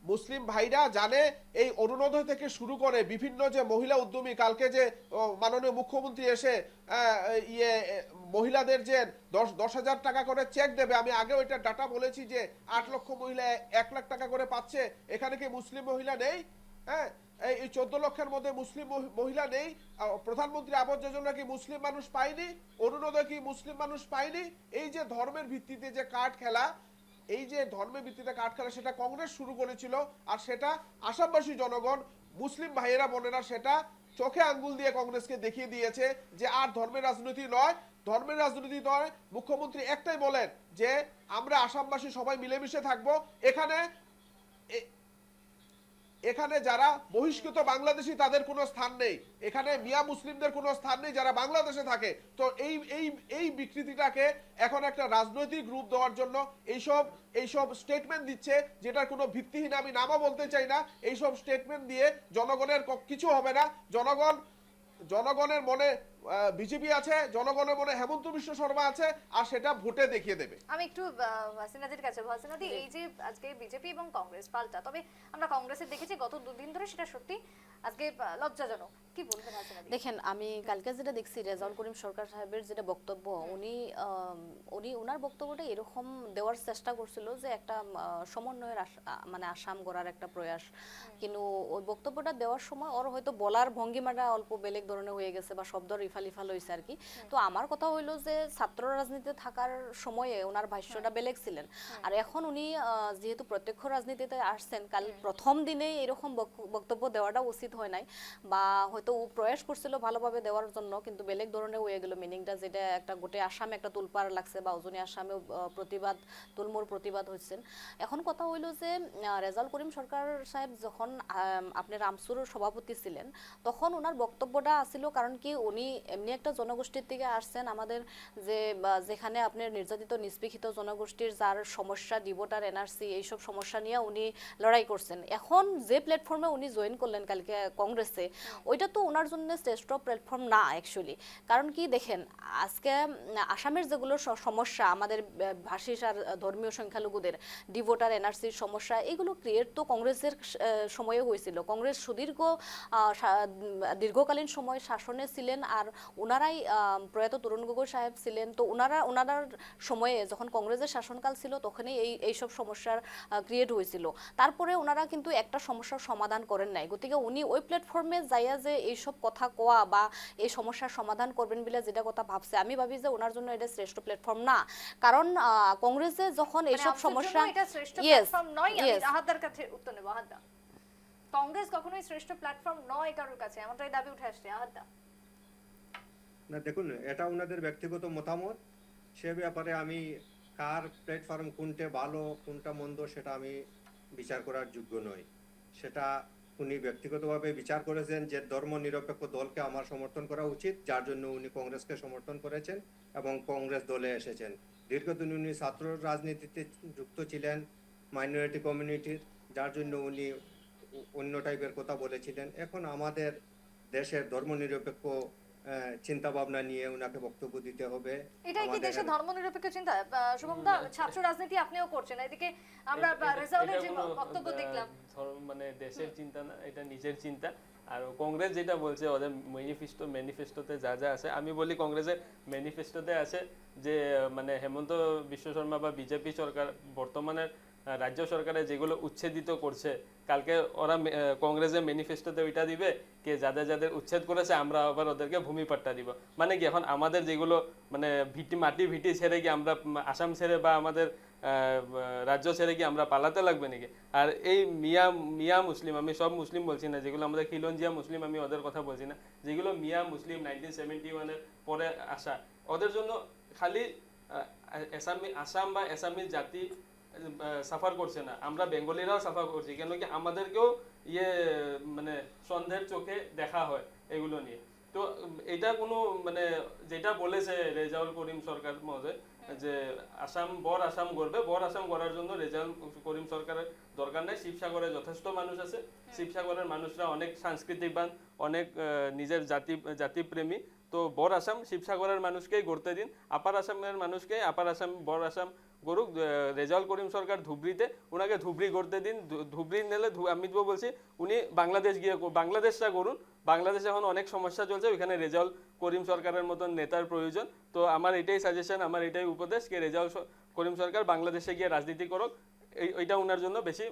মুসলিম ভাইরা জানে, এই অরুণোদয় থেকে শুরু করে বিভিন্ন যে মহিলা উদ্যমী, কালকে যে মাননীয় মুখ্যমন্ত্রী এসে মহিলাদের যে 10,000 টাকা করে চেক দেবে, আমি আগেও এটা ডাটা বলেছি যে 8 লক্ষ মহিলা 1 লাখ টাকা করে পাচ্ছে। এখানে কি মুসলিম মহিলা নেই? হ্যাঁ, এই 14 লক্ষের মধ্যে মুসলিম মহিলা নেই? প্রধানমন্ত্রী আবাস যোজনা কি মুসলিম মানুষ পায়নি? অরুণোদয় কি মুসলিম মানুষ পায়নি? এই যে ধর্মের ভিত্তিতে যে কার্ড খেলা, সেটা কংগ্রেস শুরু করেছিল, আর সেটা আসামবাসী জনগণ মুসলিম ভাইয়েরা বোনেরা সেটা চোখে আঙ্গুল দিয়ে কংগ্রেসকে দেখিয়ে দিয়েছে যে আর ধর্মের রাজনীতি নয়, ধর্মের রাজনীতি নয়। মুখ্যমন্ত্রী একটাই বলেন যে আমরা আসামবাসী সবাই মিলেমিশে থাকবো। এখানে যারা বহিষ্কৃত বাংলাদেশি তাদের কোনো স্থান নেই, এখানে মিয়া মুসলিমদের কোনো স্থান নেই যারা বাংলাদেশে থাকে। তো এই বিকৃতিটাকে এখন একটা রাজনৈতিক রূপ দেওয়ার জন্য এইসব স্টেটমেন্ট দিচ্ছে, যেটার কোনো ভিত্তিহীন, আমি নামও বলতে চাই না। এইসব স্টেটমেন্ট দিয়ে জনগণের কিছু হবে না। জনগণের মনে বিজেপি আছে, জনগণের মনে হেমন্ত বিশ্ব শর্মা আছে, আর সেটা ভোটে দেখিয়ে দেবে। আমি একটু হাসিনাদির কাছে, হাসিনাদি, এই যে আজকে বিজেপি এবং কংগ্রেস পাল্টা, তবে আমরা কংগ্রেসের দেখেছি গত দুদিন ধরে, সেটা সত্যি আজকে লজ্জাজনক। কি বলবেন হাসিনাদি? দেখেন, আমি কালকে যেটা দেখছি রেজাউল করিম সরকার সাহেবের যেটা বক্তব্য, উনি ওনার বক্তব্যটা এরকম দেওয়ার চেষ্টা করছিল যে একটা সমন্বয়ের মানে আসাম গড়ার একটা প্রয়াস, কিন্তু ওই বক্তব্যটা দেওয়ার সময় ওর হয়তো বলার ভঙ্গিমাটা অল্প বেলেগ ধরনের হয়ে গেছে বা শব্দ ইফাল হয়েছে আর কি। তো আমার কথা হইলো যে ছাত্র রাজনীতিতে থাকার সময়ে ওনার ভাষ্যটা বেলেগ ছিলেন, আর এখন উনি যেহেতু প্রত্যক্ষ রাজনীতিতে আসছেন, কাল প্রথম দিনেই এরকম বক্তব্য দেওয়াটা উচিত হয় নাই, বা হয়তো ও প্রয়াস করছিল ভালোভাবে দেওয়ার জন্য, কিন্তু বেলেগ ধরনের হয়ে গেল মিনিংটা, যেটা একটা গোটে আসামে একটা তুলপাড় লাগছে, বা উজনি আসামেও তুলমুর প্রতিবাদ হচ্ছেন। এখন কথা হইলো যে রেজাউল করিম সরকার সাহেব যখন আপনি রামসুর সভাপতি ছিলেন, তখন ওনার বক্তব্যটা আসছিল, কারণ কি উনি এমনি একটা জনগোষ্ঠীর থেকে আসছেন আমাদের, যেখানে আপনার নির্যাতিত নিষ্পেষিত জনগোষ্ঠীর যার সমস্যা, ডিভোটার এনআরসি, এইসব সমস্যা নিয়ে উনি লড়াই করছেন। এখন যে প্ল্যাটফর্মে উনি জয়েন করলেন কালকে কংগ্রেসে, ওইটা তো ওনার জন্য শ্রেষ্ঠ প্ল্যাটফর্ম না অ্যাকচুয়ালি। কারণ কি দেখেন, আজকে আসামের যেগুলো সমস্যা, আমাদের ভাষী আর ধর্মীয় সংখ্যালঘুদের ডিভোটার এনআরসির সমস্যা, এগুলো ক্রিয়েট তো কংগ্রেসের সময়ে হয়েছিল। কংগ্রেস দীর্ঘকালীন সময় শাসনে ছিলেন, আর ওনারাই প্রয়াত তরুণ গগৈ সাহেব ছিলেন। তো ওনার সময়ে যখন কংগ্রেসের শাসনকাল ছিল, তখনই এইসব সমস্যার ক্রিয়েট হয়েছিল। তারপরে ওনারা কিন্তু একটা সমস্যার সমাধান করেন নাই। গতিকে উনি ওই প্ল্যাটফর্মে যাইয়া যে এইসব কথা কোয়া বা এই সমস্যার সমাধান করবেন বলে যেটা কথা ভাবছে, আমি ভাবি যে ওনার জন্য এটা শ্রেষ্ঠ প্ল্যাটফর্ম না। কারণ কংগ্রেসে যখন এইসব সমস্যা, কংগ্রেস কখনোই শ্রেষ্ঠ প্ল্যাটফর্ম নয় কারোর কাছে, এমনটাই দাবি উঠে আসছে। আহাদা, না দেখুন, এটা ওনাদের ব্যক্তিগত মতামত। সে ব্যাপারে আমি কার প্ল্যাটফর্ম কোনটা ভালো কোনটা মন্দ সেটা আমি বিচার করার যোগ্য নই। সেটা উনি ব্যক্তিগতভাবে বিচার করেছেন যে ধর্ম নিরপেক্ষ দলকে আমার সমর্থন করা উচিত, যার জন্য উনি কংগ্রেসকে সমর্থন করেছেন এবং কংগ্রেস দলে এসেছেন। দীর্ঘদিন উনি ছাত্র রাজনীতিতে যুক্ত ছিলেন, মাইনরিটি কমিউনিটির, যার জন্য উনি অন্য টাইপের কথা বলেছিলেন। এখন আমাদের দেশের ধর্মনিরপেক্ষ চিন্তা ভাবনা নিয়ে উনাকে বক্তব্য দিতে হবে। এটাই কি দেশের ধর্মনিরপেক্ষ চিন্তা? শুভম দা, ছাত্র রাজনীতি আপনিও করছেন, এদিকে আমরা রেজাউলের যে বক্তব্য দেখলাম, মানে দেশের চিন্তা না, এটা নিজের চিন্তা। আর কংগ্রেস যেটা বলছে ওদের ম্যানিফেস্টোতে যা যা আছে, আমি বলি কংগ্রেসের ম্যানিফেস্টোতে আছে যে মানে হেমন্ত বিশ্ব শর্মা বা বিজেপি সরকার বর্তমানের রাজ্য সরকারে যেগুলো উচ্ছেদিত করছে, কালকে ওরা কংগ্রেসের ম্যানিফেস্টোতে ওইটা দিবে কে যাদের উচ্ছেদ করেছে আমরা আবার ওদেরকে ভূমি পাট্টা দিব। মানে কি এখন আমাদের যেগুলো মানে মাটি ছেড়ে কি আমরা আসাম ছেড়ে বা আমাদের রাজ্য ছেড়ে কি আমরা পালাতে লাগবে নাকি? আর এই মিয়া মুসলিম, আমি সব মুসলিম বলছি না, যেগুলো আমাদের খিলঞ্জিয়া মুসলিম, আমি ওদের কথা বলছি না, যেগুলো মিয়া মুসলিম 1971-এর পরে আসা, ওদের জন্য খালি আসাম বা আসামি জাতি সাফার করছে না, আমরা বেঙ্গলিরাও সাফার করছি। কেন কি আমাদেরকেও মানে সন্দেহের চোখে দেখা হয় এগুলো নিয়ে। তো এটা কোনো মানে যেটা বলেছে রেজাউল করিম সরকার মহোদয় যে বর আসাম গড়বে, বর আসাম গড়ার জন্য রেজাউল করিম সরকারের দরকার নেই। শিবসাগরে যথেষ্ট মানুষ আছে, শিবসাগরের মানুষরা অনেক সাংস্কৃতিকবান, অনেক নিজের জাতিপ্রেমী। তো বর আসাম শিবসাগরের মানুষকেই গড়তে দিন, আপার আসামের মানুষকে বর আসাম গড়ুক। রেজাউল করিম সরকার ধুবড়িতে, ওনাকে ধুবড়ি গড়তে দিন। ধুবড়ি নিলে আমি তো বলছি উনি বাংলাদেশটা গড়ুন। বাংলাদেশে এখন অনেক সমস্যা চলছে, ওইখানে রেজাউল করিম সরকারের মতন নেতার প্রয়োজন। তো আমার এটাই সাজেশন, আমার এটাই উপদেশ যে রেজাউল করিম সরকার বাংলাদেশে গিয়ে রাজনীতি করুক। ওইটা ওনার জন্য বেশি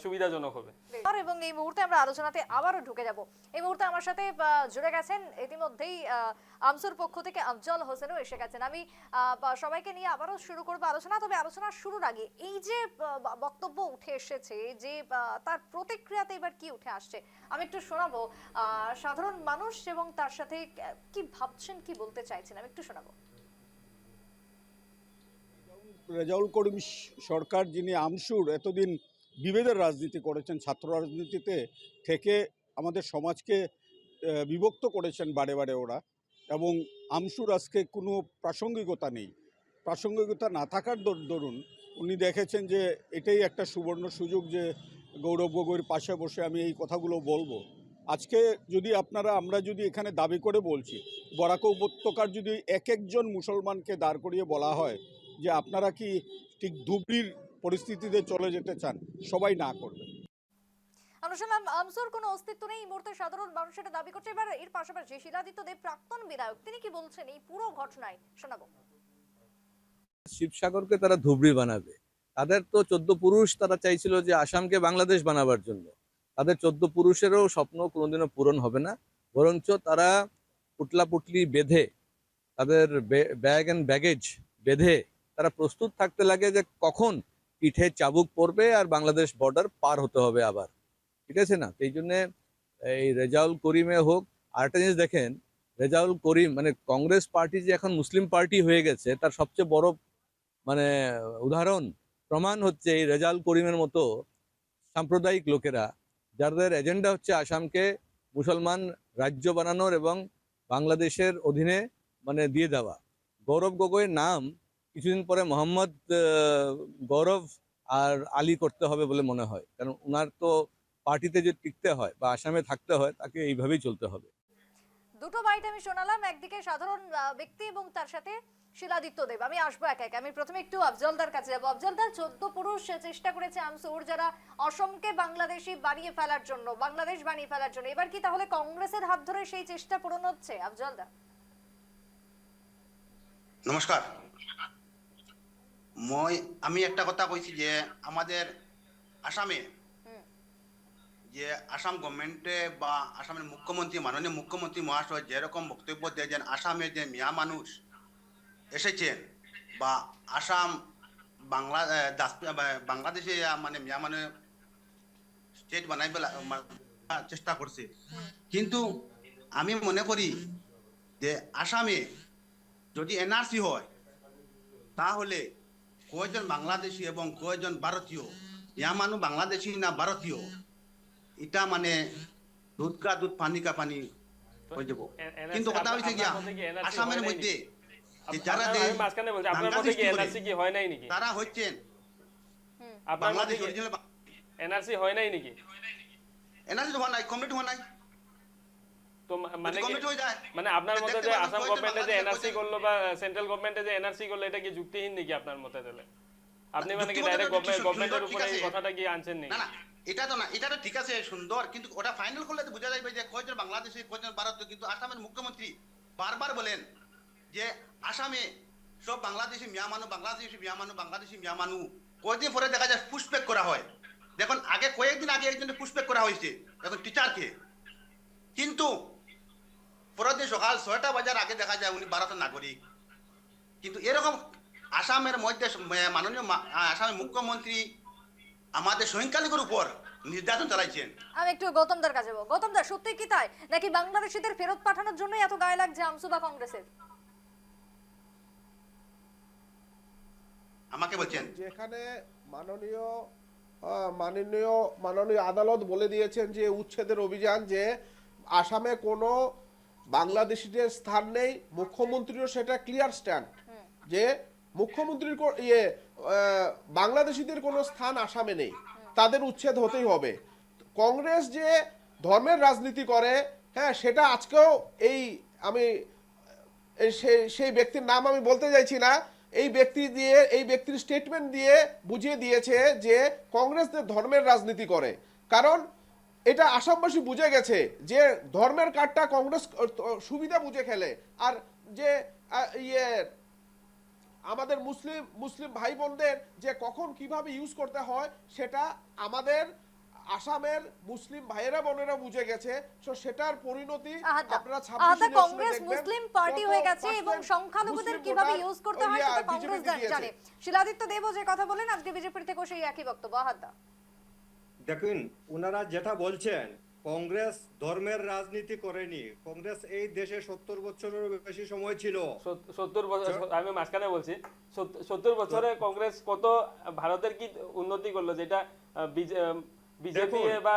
সুবিধাজনক হবে। এবং এই মুহূর্তে আমরা আলোচনাতে আবারও ঢুকে যাব। এই মুহূর্তে আমার সাথে জুড়ে গেছেন ইতিমধ্যেই আমসুর পক্ষ থেকে আফজল হোসেনও এসে গেছেন। আমি সবাইকে নিয়ে আবারও শুরু করব আলোচনা। তবে আলোচনার শুরুর আগে এই যে বক্তব্য উঠে এসেছে, যে তার প্রতিক্রিয়াতে এবার কি উঠে আসছে আমি একটু শোনাবো। সাধারণ মানুষ এবং তার সাথে কি ভাবছেন, কি বলতে চাইছেন আমি একটু শোনাবো। রেজাউল করিম সরকার, যিনি আমসুর এতদিন বিভেদের রাজনীতি করেছেন, ছাত্র রাজনীতিতে থেকে আমাদের সমাজকে বিভক্ত করেছেন বারে বারে ওরা, এবং আমসুর আজকে কোনো প্রাসঙ্গিকতা নেই। প্রাসঙ্গিকতা না থাকার দরুন উনি দেখেছেন যে এটাই একটা সুবর্ণ সুযোগ যে গৌরব গগৈর পাশে বসে আমি এই কথাগুলো বলবো। আজকে যদি আমরা যদি এখানে দাবি করে বলছি, বরাক উপত্যকার যদি একজন মুসলমানকে দাঁড় করিয়ে বলা হয় যে আপনারা কি ঠিক ধুবড়ির পরিস্থিতিতে চলে যেতে চান, সবাই না করবে। আমরা শুনলাম আমসুর কোনো অস্তিত্ব নেই, এই মুহূর্তে সাধারণ মানুষ এটা দাবি করছে। এবার এর পাশাপাশি শিলাদিত্য দেব প্রাক্তন বিধায়ক, তিনি কি বলছেন এই পুরো ঘটনায় শোনাবো। শিবসাগরকে তারা ধুবড়ি বানাবে। তাদের তো 14 পুরুষ তারা চাইছিল যে আসামকে বাংলাদেশ বানাবার জন্য। তাদের 14 পুরুষেরও স্বপ্ন কোনোদিনও পূরণ হবে না, বরঞ্চ তারা পুটলাপুটলি বেঁধে, তাদের ব্যাগ অ্যান্ড ব্যাগেজ বেঁধে তারা প্রস্তুত থাকতে লাগে যে কখন পিঠে চাবুক পড়বে আর বাংলাদেশ বর্ডার পার হতে হবে আবার। ঠিক আছে না? এই জন্যে এই রেজাউল করিমে হোক, আরেকটা জিনিস দেখেন, রেজাউল করিম মানে কংগ্রেস পার্টি যে এখন মুসলিম পার্টি হয়ে গেছে তার সবচেয়ে বড় মানে উদাহরণ প্রমাণ হচ্ছে এই রেজাউল করিমের মতো সাম্প্রদায়িক লোকেরা, যাদের এজেন্ডা হচ্ছে আসামকে মুসলমান রাজ্য বানানোর এবং বাংলাদেশের অধীনে মানে দিয়ে দেওয়া। গৌরব গগৈয়ের নাম কিছুদিন পরে মোহাম্মদ গৌরব আর আলী করতে হবে বলে মনে হয়, কারণ ওনার তো পার্টিতে যে টিকতে হয় বা আসামে থাকতে হয় তাকে এইভাবেই চলতে হবে। দুটো বাইট আমি শোনালাম, একদিকে সাধারণ ব্যক্তি এবং তার সাথে শিলাদিত্য দেব। আমি আসবো একে একে। আমি প্রথমে একটু আফজলদার কাছে যাবো। আফজলদার, 14 পুরুষ চেষ্টা করেছে আমসুর, যারা অসমকে বাংলাদেশি বানিয়ে ফেলার জন্য, বাংলাদেশ বানিয়ে ফেলার জন্য। এবার কি তাহলে কংগ্রেসের হাত ধরে সেই চেষ্টা পূরণ হচ্ছে? আফজলদার নমস্কার। আমি একটা কথা কইছি যে আমাদের আসামে যে আসাম গভর্নমেন্টে বা আসামের মুখ্যমন্ত্রী, মাননীয় মুখ্যমন্ত্রী মহাশয় যেরকম বক্তব্য দিয়েছেন, আসামে যে মিয়া মানুষ এসেছেন বা আসাম বাংলাদেশে মানে মিয়া মানে স্টেট বানাই চেষ্টা করছে, কিন্তু আমি মনে করি যে আসামে যদি এনআরসি হয় তাহলে কয়জন বাংলাদেশি এবং কয়জন ভারতীয়, ইয়া মানুষ বাংলাদেশি না ভারতীয়, এটা মানে দুধ কা দুধ পানি কা পানি হয়ে যাব। কিন্তু কথা হইছে কি আসামের মধ্যে যারা তারা হচ্ছেন বাংলাদেশ অরিজিনাল। এনআরসি হয় নাই নাকি? এনআরসি হওয়া নাই, কমপ্লিট হওয়া নাই। তো মানে আপনার মতে যে আসাম গভর্নমেন্টে যে এনআরসি করলো বা সেন্ট্রাল গভর্নমেন্টে যে এনআরসি করলো, এটা কি যুক্তিহীন নাকি আপনার মতে? তাহলে আপনি মানে কি ডাইরেক্ট গভর্নমেন্টের উপরে এই কথাটা কি আনছেন নাকি? না না, এটা তো না, এটা তো ঠিক আছে, সুন্দর, কিন্তু ওটা ফাইনাল করলে তো বোঝা যাবে যে কয়জন বাংলাদেশি কয়জন ভারতীয়। কিন্তু আসামের মুখ্যমন্ত্রী বারবার বলেন যে আসামে সব বাংলাদেশি মিয়া মানুষ, বাংলাদেশি মিয়া মানুষ, বাংলাদেশি মিয়া মানুষ। কয়েকদিন পরে দেখা যায় পুশব্যাক করা হয়। দেখুন আগে কয়েকদিন আগে একজনকে পুশব্যাক করা হয়েছে, এখন টিচারকে, কিন্তু পরের দিন সকাল 6টা বাজার আগে দেখা যায় উনি ভারতের নাগরিক। কিন্তু এরকম আসামের মধ্যে মাননীয় আসামের মুখ্যমন্ত্রী আমাদের সংখ্যালঘুর উপর নির্যাতন চালাইছেন। আমি একটু গৌতমদার কাছে যাবো। গৌতমদার, সত্যি কি তাই নাকি বাংলাদেশিদের ফেরত পাঠানোর জন্য এত গায়ে লাগছে আমসু বা কংগ্রেসের? আমাকে বলছেন যেখানে মাননীয় আদালত বলে দিয়েছেন যে উচ্ছেদের অভিযান, যে আসামে কোনো বাংলাদেশিদের স্থান নেই, মুখ্যমন্ত্রীও সেটা ক্লিয়ার স্ট্যান্ড যে মুখ্যমন্ত্রীর বাংলাদেশিদের কোনো স্থান আসামে নেই, তাদের উচ্ছেদ হতেই হবে। কংগ্রেস যে ধর্মের রাজনীতি করে, হ্যাঁ, সেটা আজকেও সেই ব্যক্তির নাম আমি বলতে চাইছি না, এই ব্যক্তির স্টেটমেন্ট দিয়ে বুঝিয়ে দিয়েছে যে কংগ্রেস ধর্মের রাজনীতি করে। কারণ এটা আসামবাসী বুঝে গেছে যে ধর্মের কার্ডটা কংগ্রেস সুবিধা বুঝে খেলে। আর যে আমাদের মুসলিম ভাই বোনদের যে কখন কিভাবে ইউজ করতে হয় সেটা আমাদের আসামের মুসলিম ভাইয়েরা বোনেরা বুঝে গেছে। সো সেটার পরিণতি আপনারা 26 কংগ্রেস মুসলিম পার্টি হয়ে গেছে এবং সংখ্যালঘুদের কিভাবে ইউজ করতে হয় সেটা কংগ্রেস জানে। শিলাদিত্য দেবও যে কথা বলেন আজকে বিজেপির থেকে সেই একই বক্তব্য। আহাদা, দেখুন ওনারা যেটা বলছেন, কংগ্রেস ধর্মের রাজনীতি করেনি। কংগ্রেস এই দেশে 70 বছরেরও বেশি সময় ছিল। 70 বছর, আমি মাঝখানে বলছি 70 বছরে কংগ্রেস কত ভারতের কি উন্নতি করলো, যেটা বিজেপি বা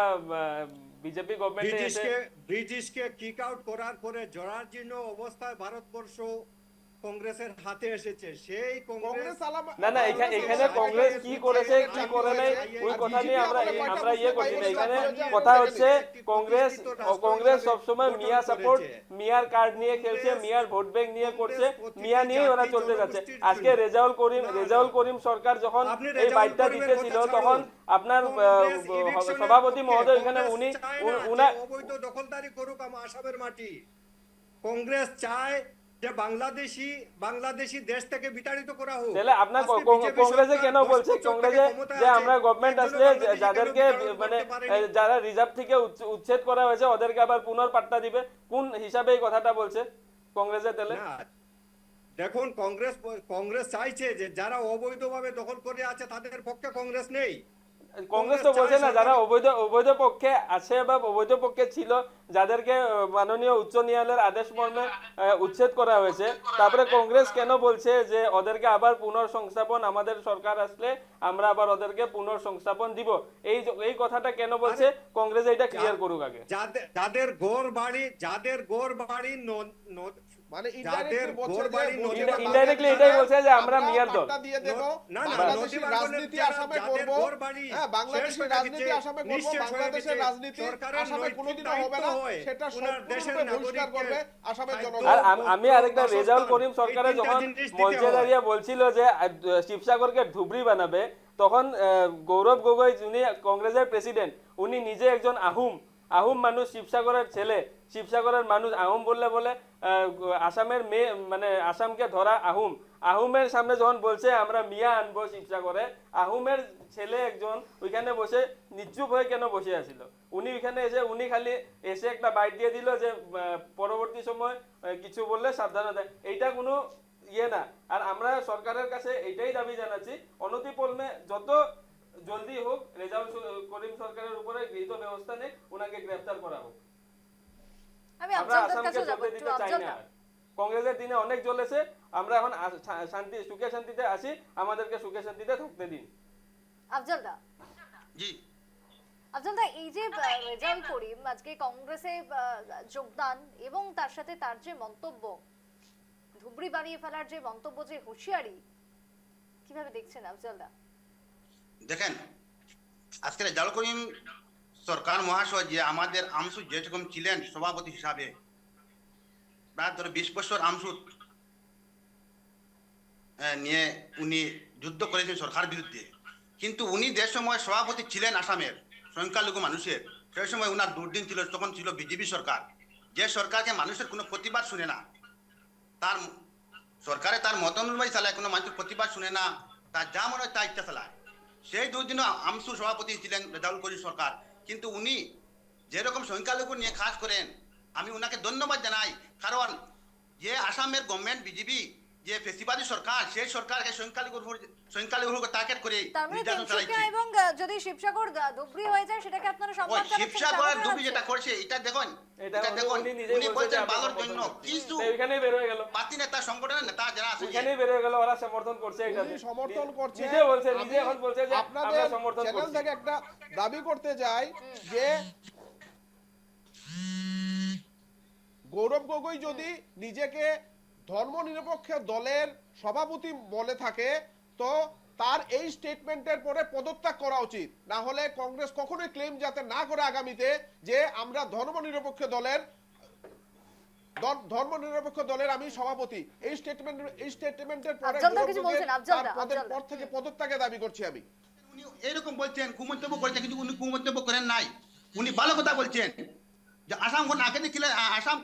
বিজেপি গভর্নমেন্টে ব্রিটিশকে কিক আউট করার পরে জরাজীর্ণ অবস্থায় ভারতবর্ষ কংগ্রেসের হাতে এসেছে। সেই কংগ্রেস না না, এখানে কংগ্রেস কি করেছে কি করে নাই ওই কথা নিয়ে আমরা ইয়ে করছি না। এখানে কথা হচ্ছে কংগ্রেস সবসময় মিয়া সাপোর্ট, মিয়ার কার্ড নিয়ে খেলছে, মিয়ার ভোট ব্যাংক নিয়ে করছে, মিয়া নিয়ে ওরা চলতে যাচ্ছে। আজকে রেজাউল করিম সরকার যখন এই বাইটটা দিতেছিল তখন আপনার সভাপতি মহোদয় এখানে উনি অবৈধ দখলদারি করুক আমার আসামের মাটি। কংগ্রেস চায় যে বাংলাদেশি দেশ থেকে বিতাড়িত করা হোক। তাহলে আপনার কংগ্রেসে কেন বলছে কংগ্রেসে যে আমরা গভর্নমেন্ট আসলে যাদেরকে মানে যারা রিজার্ভ থেকে উচ্ছেদ করা হয়েছে ওদেরকে আবার পুনর্পাট্টা দিবে, কোন হিসাবে এই কথাটা বলছে কংগ্রেসে? তাহলে দেখুন কংগ্রেস চাইছে যে যারা অবৈধভাবে দখল করে আছে তাদের পক্ষে কংগ্রেস নেই। কংগ্রেস তো বলছে না যারা অবৈধ পক্ষে আছে বা অবৈধ পক্ষে ছিল, যাদেরকে মাননীয় উচ্চ ন্যায়ালয়ের আদেশ মর্মে উচ্ছেদ করা হয়েছে, তারপরে কংগ্রেস কেন বলছে যে ওদেরকে আবার পুনর্সংস্থাপন, আমাদের সরকার আসলে আমরা আবার ওদেরকে পুনর্সংস্থাপন দিব? এই কথাটা কেন বলছে কংগ্রেস? এটা ক্লিয়ার করুক আগে। যাদের ঘর বাড়ি মানে ইনডাইরেক্টলি এটাই বলছে যে আমরা মিয়ার দল দিয়ে দেব, বাংলাদেশের রাজনীতি আসামে করব, হ্যাঁ বাংলাদেশের রাজনীতি আসামে করব, বাংলাদেশের রাজনীতি আসামে কোনোদিনও হবে না, সেটা সম্পূর্ণরূপে বহিষ্কার করবে আসামের জনগণ। আর আমি আরেকটা, রেজাউল করিম সরকারে যখন মঞ্চে দাঁড়িয়ে বলছিল যে শিবসাগরকে ধুবড়ি বানাবে, তখন গৌরব গগৈ যিনি কংগ্রেসের প্রেসিডেন্ট, উনি নিজে একজন আহুম মানুষ, শিবসাগরের ছেলে, শিবসাগরের মানুষ। আহুম বলে আসামের মেয়ে, মানে আসামকে ধরা আহুমের সামনে যখন বলছে আমরা মিয়া আনবো শিবসাগরে, আহুমের ছেলে একজন ওইখানে বসে নিচুপ হয়ে কেন বসে আছিল? উনি ওইখানে উনি খালি এসে একটা বাইট দিয়ে দিল যে পরবর্তী সময় কিছু বললে সাবধানতা। এইটা কোনো ইয়ে না। আর আমরা সরকারের কাছে এইটাই দাবি জানাচ্ছি, অনতিপলমে যত জলদি হোক রেজাউল করিম সরকারের উপরে গৃহীত ব্যবস্থা নেই, ওনাকে গ্রেফতার করা হোক। আমরা আসামকে চলতে দিতে চাই না। কংগ্রেসের দিনে অনেক জ্বলেছে, আমরা এখন সুখে শান্তিতে আসি, আমাদেরকে সুখে শান্তিতে থাকতে দিন। আফজলদা, জি আফজলদা, এই যে রেজাউল করিম আজকে কংগ্রেসে যোগদান এবং তার সাথে তার যে মন্তব্য, ধুবড়ি বানিয়ে ফেলার যে মন্তব্য, যে হুঁশিয়ারি, কিভাবে দেখছেন আফজলদা? দেখেন, আজকে রেজাউল করিম সরকার মহাশয় যে আমাদের আমসু যেরকম ছিলেন সভাপতি হিসাবে, প্রায় ধরো 20 বছর আমসু নিয়ে উনি যুদ্ধ করেছেন সরকার বিরুদ্ধে, কিন্তু উনি যে সময় সভাপতি ছিলেন আসামের সংখ্যালঘু মানুষের, সেই সময় উনার দুর্দিন ছিল। তখন ছিল বিজেপি সরকার, যে সরকারকে মানুষের কোনো প্রতিবাদ শুনে না, তার সরকারে তার মত অনুযায়ী চালায়, কোনো মানুষের প্রতিবাদ শুনে না, তার যা মনে হয় তা ইচ্ছা চালায়। সেই দুর্দিনও আমসু সভাপতি ছিলেন রেজাউল করিম সরকার, কিন্তু উনি যেরকম সংখ্যালঘু নিয়ে কাজ করেন, আমি ওনাকে ধন্যবাদ জানাই। কারণ যে আসামের গভর্নমেন্ট বিজেপি যে ফেসিবাদী সরকার, সেই সরকারকে সংখ্যালঘুকে টার্গেট করে নির্যাতন চালাচ্ছে। এবং যদি শিবসাগর ধুবড়ি হয়ে যায় সেটাকে আপনারা সম্মান জানাচ্ছেন? শিবসাগর ধুবড়ি যেটা করছে, এটা দেখুন উনি বলছেন ভালোর জন্য, কিন্তু এখানেই বের হয়ে গেল পার্টি নেতা, সংগঠনের নেতা যারা আছে, এখানেই বের হয়ে গেল, ওরা সমর্থন করছে। এটা সমর্থন করছে, নিজে বলছে, নিজে এখন বলছে যে আপনাদের আমরা সমর্থন চ্যানেল করছি। থেকে একটা দাবি করতে যাই যে গৌরব গগৈ যদি নিজেকে ধর্মনিরপেক্ষ দলের সভাপতি বলে থাকে, তো তার এই স্টেটমেন্টের পরে পদত্যাগ করা উচিত। না হলে কংগ্রেস কখনোই ক্লেম যাতে না করে আগামীতে যে আমরা ধর্মনিরপেক্ষ দলের আমি সভাপতি, এই স্টেটমেন্টের পরে পদের পর থেকে পদত্যাগের দাবি করছি আমি। উনি এরকম বলছেন, কুমন্তব্য করেছেন, কিন্তু উনি কুমন্তব্য করেন নাই। উনি ভালো কথা বলছেন যে আসাম আগে দিলে, আসাম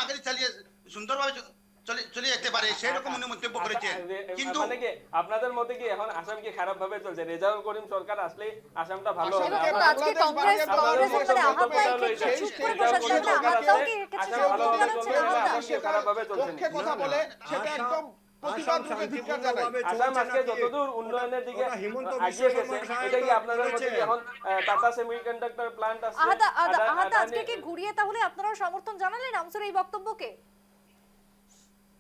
আগে চালিয়ে সুন্দরভাবে চলে যেতে পারে সেরকম উনি মন্তব্য করেছেন। কিন্তু মানে কি আপনাদের মতে কি এখন আসাম কি খারাপ ভাবে চলছে? রেজাউল করিম সরকার আসলে আসামটা ভালো হবে? এবং কিন্তু আজকে কংগ্রেস মানে আহাতটা একটু চুপ করে বসার জন্য আহাতটাও কি কিছু বলতে পারছেন আহাতটা? খারাপ ভাবে চলছে পক্ষে কথা বলে সেটা একদম প্রতিবাদ রূপে ধিক্কার জানাই। আসাম আজকে যতদূর উন্নয়নের দিকে এগিয়ে গেছে, এটা কি আপনাদের মতে কি এখন টাটা সেমিকন্ডাক্টর প্ল্যান্ট আছে? আহাত আজকে কি ঘুরিয়ে তাহলে আপনারা সমর্থন জানালেন আমসুর এই বক্তব্যকে?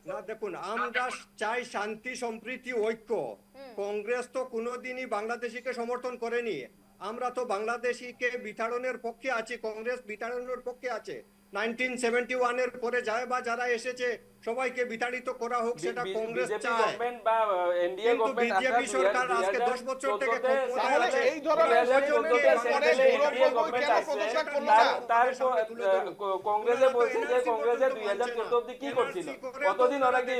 না দেখুন, আমরা চাই শান্তি, সম্প্রীতি, ঐক্য। কংগ্রেস তো কোনোদিনই বাংলাদেশিকে সমর্থন করেনি। আমরা তো বাংলাদেশিকে বিতাড়নের পক্ষে আছি, কংগ্রেস বিতাড়নের পক্ষে আছে। 1971 এর পরে যায় বা যারা এসেছে সবাইকে বিতাড়িত করা হোক, সেটা কংগ্রেস চায়। গভর্নমেন্ট বা এনডিএ কিন্তু গভর্নমেন্ট বিজেপি সরকার আজকে 10 বছর থেকে তাহলে এই ধরনের কংগ্রেসে বলছে যে কংগ্রেসে 2014 অব্দি কি করছিল? কতদিন ওরা কি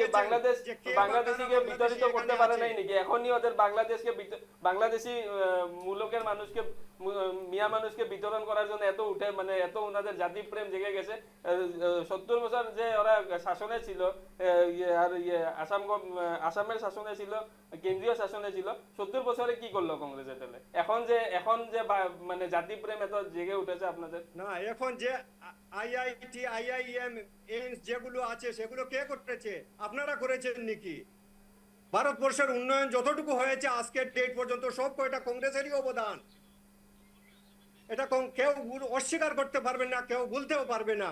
বাংলাদেশিকে বিতাড়িত করতে পারে নাই নাকি? এখনই ওদের বাংলাদেশি মূলকের মানুষকে, মিয়া মানুষকে বিতরণ করার জন্য এত উঠে, মানে এত ওনাদের জাতি প্রেম জেগে গেছে। 70 বছর যে ওরা শাসনে ছিল, আর আসামের শাসনে ছিল, কেন্দ্রীয় শাসনে ছিল, 70 বছরে কি করলো কংগ্রেসের দলে? এখন যে মানে জাতি প্রেম এত জেগে উঠেছে আপনাদের? না, এখন যে আইআইটি, আইআইএম, এইমস যেগুলো আছে সেগুলো কে করেছে? আপনারা করেছেন নাকি? ভারতবর্ষের উন্নয়ন যতটুকু হয়েছে আজকের ডেট পর্যন্ত সব কয়টা কংগ্রেসেরই অবদান। এটা কেউ অস্বীকার করতে পারবে না, কেউ ভুলতেও পারবে না।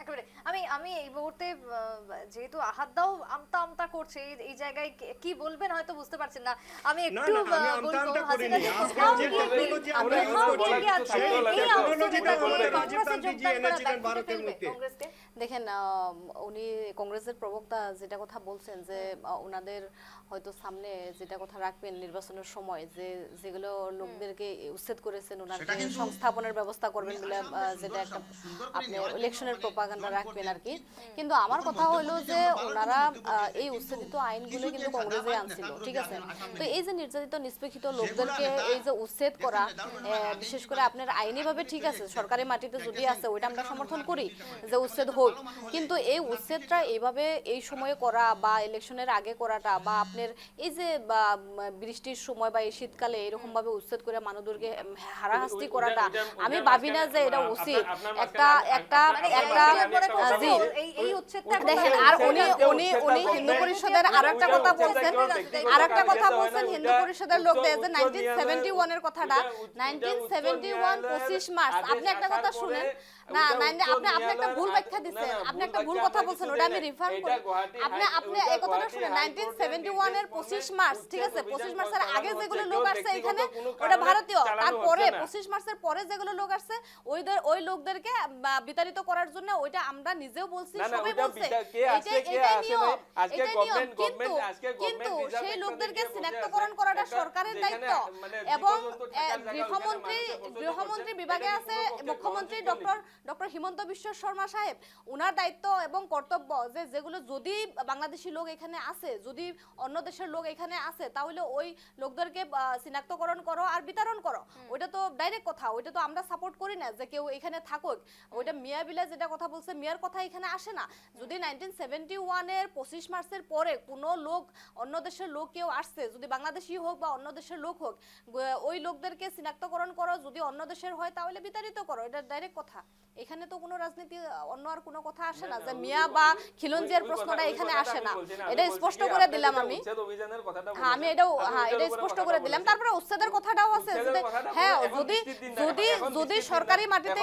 একেবারে আমি এই মুহূর্তে যেহেতু আহাতদাও আমতা আমতা করছে, এই জায়গায় কি বলবেন হয়তো বুঝতে পারছেন না। আমি একটু বলবো হাসিনা কংগ্রেসকে দেখেন, উনি কংগ্রেসের প্রবক্তা যেটা কথা বলছেন যে ওনাদের হয়তো সামনে যেটা কথা রাখবেন নির্বাচনের সময়, যে যেগুলো লোকদেরকে উচ্ছেদ করেছেন ওনাকে সংস্থাপনের ব্যবস্থা করবেন বলে, যেটা একটা আপনি ইলেকশনের প্রপাগান্ডা রাখবেন আর কি। কিন্তু আমার কথা হলো যে ওনারা এই উচ্ছেদিত আইনগুলো কিন্তু কংগ্রেসে আনছিল, ঠিক আছে? তো এই যে নির্যাতিত নিষ্পেষিত লোকদেরকে এই যে উচ্ছেদ করা, বিশেষ করে আপনার আইনিভাবে ঠিক আছে, সরকারি মাটিতে যদি আছে ওইটা আমরা সমর্থন করি যে উচ্ছেদ হোক, কিন্তু এই উচ্ছেদটা এইভাবে এই সময়ে করা বা ইলেকশনের আগে করাটা, বা আপনার এই যে বৃষ্টির সময় বা এই শীতকালে এরকম ভাবে উচ্ছেদ করে মানুষদেরকে হারাহাস্তি করাটা, আমি ভাবি না যে এটা উচিত। একটা এই উচ্ছেদটা দেখেন, আর উনি হিন্দু পরিষদের আরেকটা কথা বলছেন, হিন্দু পরিষদের লোকদের যে 1971 এর কথাটা, 1971 25 মার্চ, আপনি একটা কথা শুনেন না, আপনি একটা ভুল ব্যাখ্যা দিচ্ছেন, আপনি একটা ভুল কথা বলছেন, ওটা আমি রিফার করি। আপনি এই কথাটা শুনেন, 1971 এর 25 মার্চ, ঠিক আছে? 25 মার্চের আগে যেগুলো লোক আসছে এখানে ওটা ভারতীয়, তারপরে 25 মার্চের পরে যেগুলো লোক আসছে ওই লোকদেরকে বিতাড়িত করার জন্য ওইটা আমরা নিজেও বলছি, সবাই বলছে কিন্তু সেই লোকদেরকে চিনাক্তকরণ করাটা সরকারের দায়িত্ব। এবং গৃহমন্ত্রী বিভাগে আছে মুখ্যমন্ত্রী ডক্টর হিমন্ত বিশ্ব শর্মা সাহেব, ওনার দায়িত্ব এবং কর্তব্য যে যেগুলো যদি বাংলাদেশি লোক এখানে আছে, যদি অন্য দেশের লোক এখানে আছে, তাহলে ওই লোকদেরকে চিনাক্তকরণ করো আর বিতরণ করো। ওইটা তো ডাইরেক্ট কথা, ওইটা তো আমরা সাপোর্ট করি না যে কেউ এখানে থাকুক। ওইটা মিয়া বিলা যেটা কথা বলছে, মিয়ার কথা এখানে আসে না। যদি 1971 এর 25 মার্চের পরে কোনো লোক, অন্য দেশের লোক কেউ আসছে, যদি বাংলাদেশি হোক বা অন্য দেশের লোক হোক, ওই লোকদেরকে চিনাক্তকরণ করো, যদি অন্য দেশের হয় তাহলে বিতাড়িত করো। এটা ডাইরেক্ট কথা, এখানে তো কোনো রাজনীতি অন্য আর কোনো কথা আসে না যে মিয়া বা খিলঞ্জিয়ার প্রশ্নটা এখানে আসে না। এটা স্পষ্ট করে দিলাম আমি। হ্যাঁ, আমি এটা স্পষ্ট করে দিলাম। তারপরে উচ্ছেদের কথাটাও আছে, হ্যাঁ, যদি সরকারি মাটিতে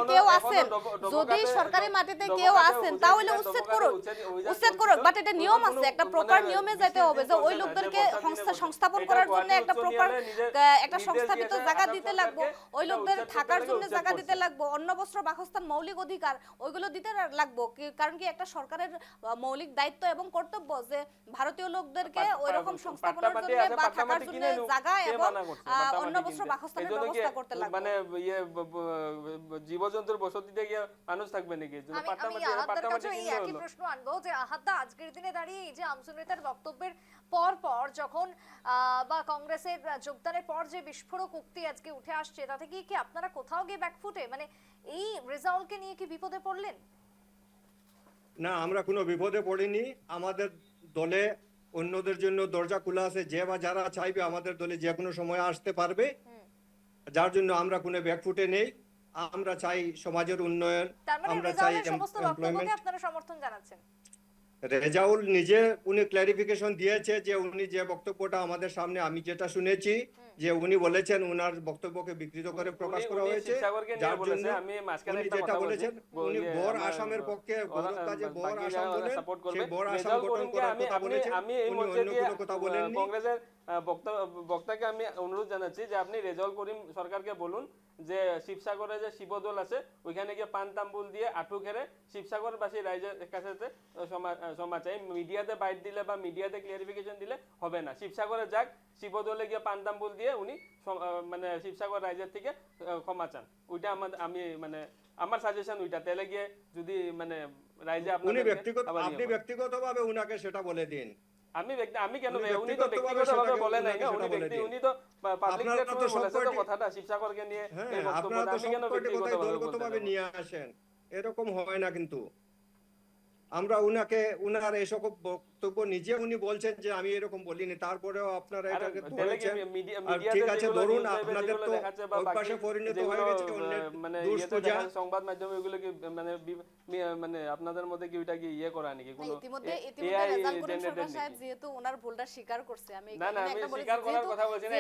কেউ আছেন, তাহলে উচ্ছেদ করুক, বাট এটা নিয়ম আছে, একটা প্রপার নিয়মে যেতে হবে যে ওই লোকদেরকে সংস্থাপন করার জন্য একটা প্রপার একটা সংস্থাপিত জায়গা দিতে লাগবে, ওই লোকদের থাকার জন্য জায়গা দিতে লাগবে, অন্ন বস্ত্র বাসস্থান মৌলিক অধিকার ওইগুলো দিতে লাগবে। কারণ কি একটা সরকারের মৌলিক দায়িত্ব এবং কর্তব্য যে ভারতীয় লোকদেরকে ওইরকম সংস্থাপনের জন্য বা থাকার জন্য জায়গা এবং অন্ন বস্ত্র বাসস্থানের ব্যবস্থা করতে লাগবে। মানে জীবজন্তুর বসতিতে গিয়ে মানুষ থাকবে নাকি? একই প্রশ্ন আনবো যে আহাতদা আজকের দিনে দাঁড়িয়ে এই যে আমসু নেতার বক্তব্যের পর যখন বা কংগ্রেসের যোগদানের পর যে বিস্ফোরক উক্তি আজকে উঠে আসছে, তাতে কি আপনারা কোথাও গিয়ে ব্যাকফুটে, মানে এই রেজাল্টকে নিয়ে কি বিপদে পড়লেন? না, আমরা কোনো বিপদে পড়িনি। আমাদের দলে অন্যদের জন্য দরজা খোলা আছে, যে বা যারা চাইবে আমাদের দলে যে কোনো সময় আসতে পারবে, যার জন্য আমরা কোনো ব্যাকফুটে নেই। আমরা চাই সমাজের উন্নয়ন, তার মানে আমরা চাই রেজাউলের সমস্ত বক্তব্যকে এমপ্লয়মেন্ট। আপনারা সমর্থন জানাচ্ছেন? রেজাউল নিজে উনি ক্লারিফিকেশন দিয়েছে যে উনি যে বক্তব্যটা আমাদের সামনে আমি যেটা শুনেছি যে উনি বলেছেন উনার বক্তব্যকে বিকৃত করে প্রকাশ করা হয়েছে, যার জন্য উনি যেটা বলেছেন উনি বর আসামের পক্ষে গৌরবদা যে বর আসাম বলেন সেই বর আসাম গঠন করার কথা বলেছেন, উনি অন্য কোনো কথা বলেননি। কংগ্রেসের বক্তাকে আমি অনুরোধ জানাচ্ছি যে আপনি রেজাউল করিম সরকারকে বলুন যে শিবসাগরে যে শিবদল আছে ওইখানে গিয়ে পান তাম্বুল দিয়ে আঁঠু খেরে শিবসাগরবাসী রাইজের কাছে ক্ষমা চাই। মিডিয়াতে বাইট দিলে বা মিডিয়াতে ক্লিয়ারিফিকেশন দিলে হবে না। শিবসাগরে যাক, শিবদলে গিয়ে পান তাম্বুল দিয়ে উনি মানে শিবসাগর রাইজের থেকে ক্ষমা চান। ওইটা আমার সাজেশন ওইটা। তাহলে গিয়ে যদি মানে রাইজে আপনি ব্যক্তিগতভাবে উনাকে সেটা বলে দিন। আমি কেন উনি তো ব্যক্তিগতভাবে বলে নাই না, উনি তো পাবলিক প্ল্যাটফর্মে বলেছে তো কথাটা শিবসাগরকে নিয়ে এই বক্তব্যটা। আমি কেন ব্যক্তিগতভাবে নিয়ে আসেন? এরকম হয় না কিন্তু। আমরা উনার এই সকল বক্তব্য নিজে উনি বলছেন যে আমি এরকম বলিনি, তারপরেও আপনারা এটাকে ধরেছেন। ঠিক আছে, ধরুন, আপনাদের তো অভ্যাসে পরিণত হয়ে গেছে দুষ্পূজা সংবাদ মাধ্যমে ওইগুলো কি মানে আপনাদের মধ্যে কি ওইটা কি ইয়ে করা নাকি কোনো ইতিমধ্যে রেজাউল করিম সরকার সাহেব যেহেতু ওনার ভুলটা স্বীকার করছে, আমি না আমি স্বীকার করার কথা বলছি না,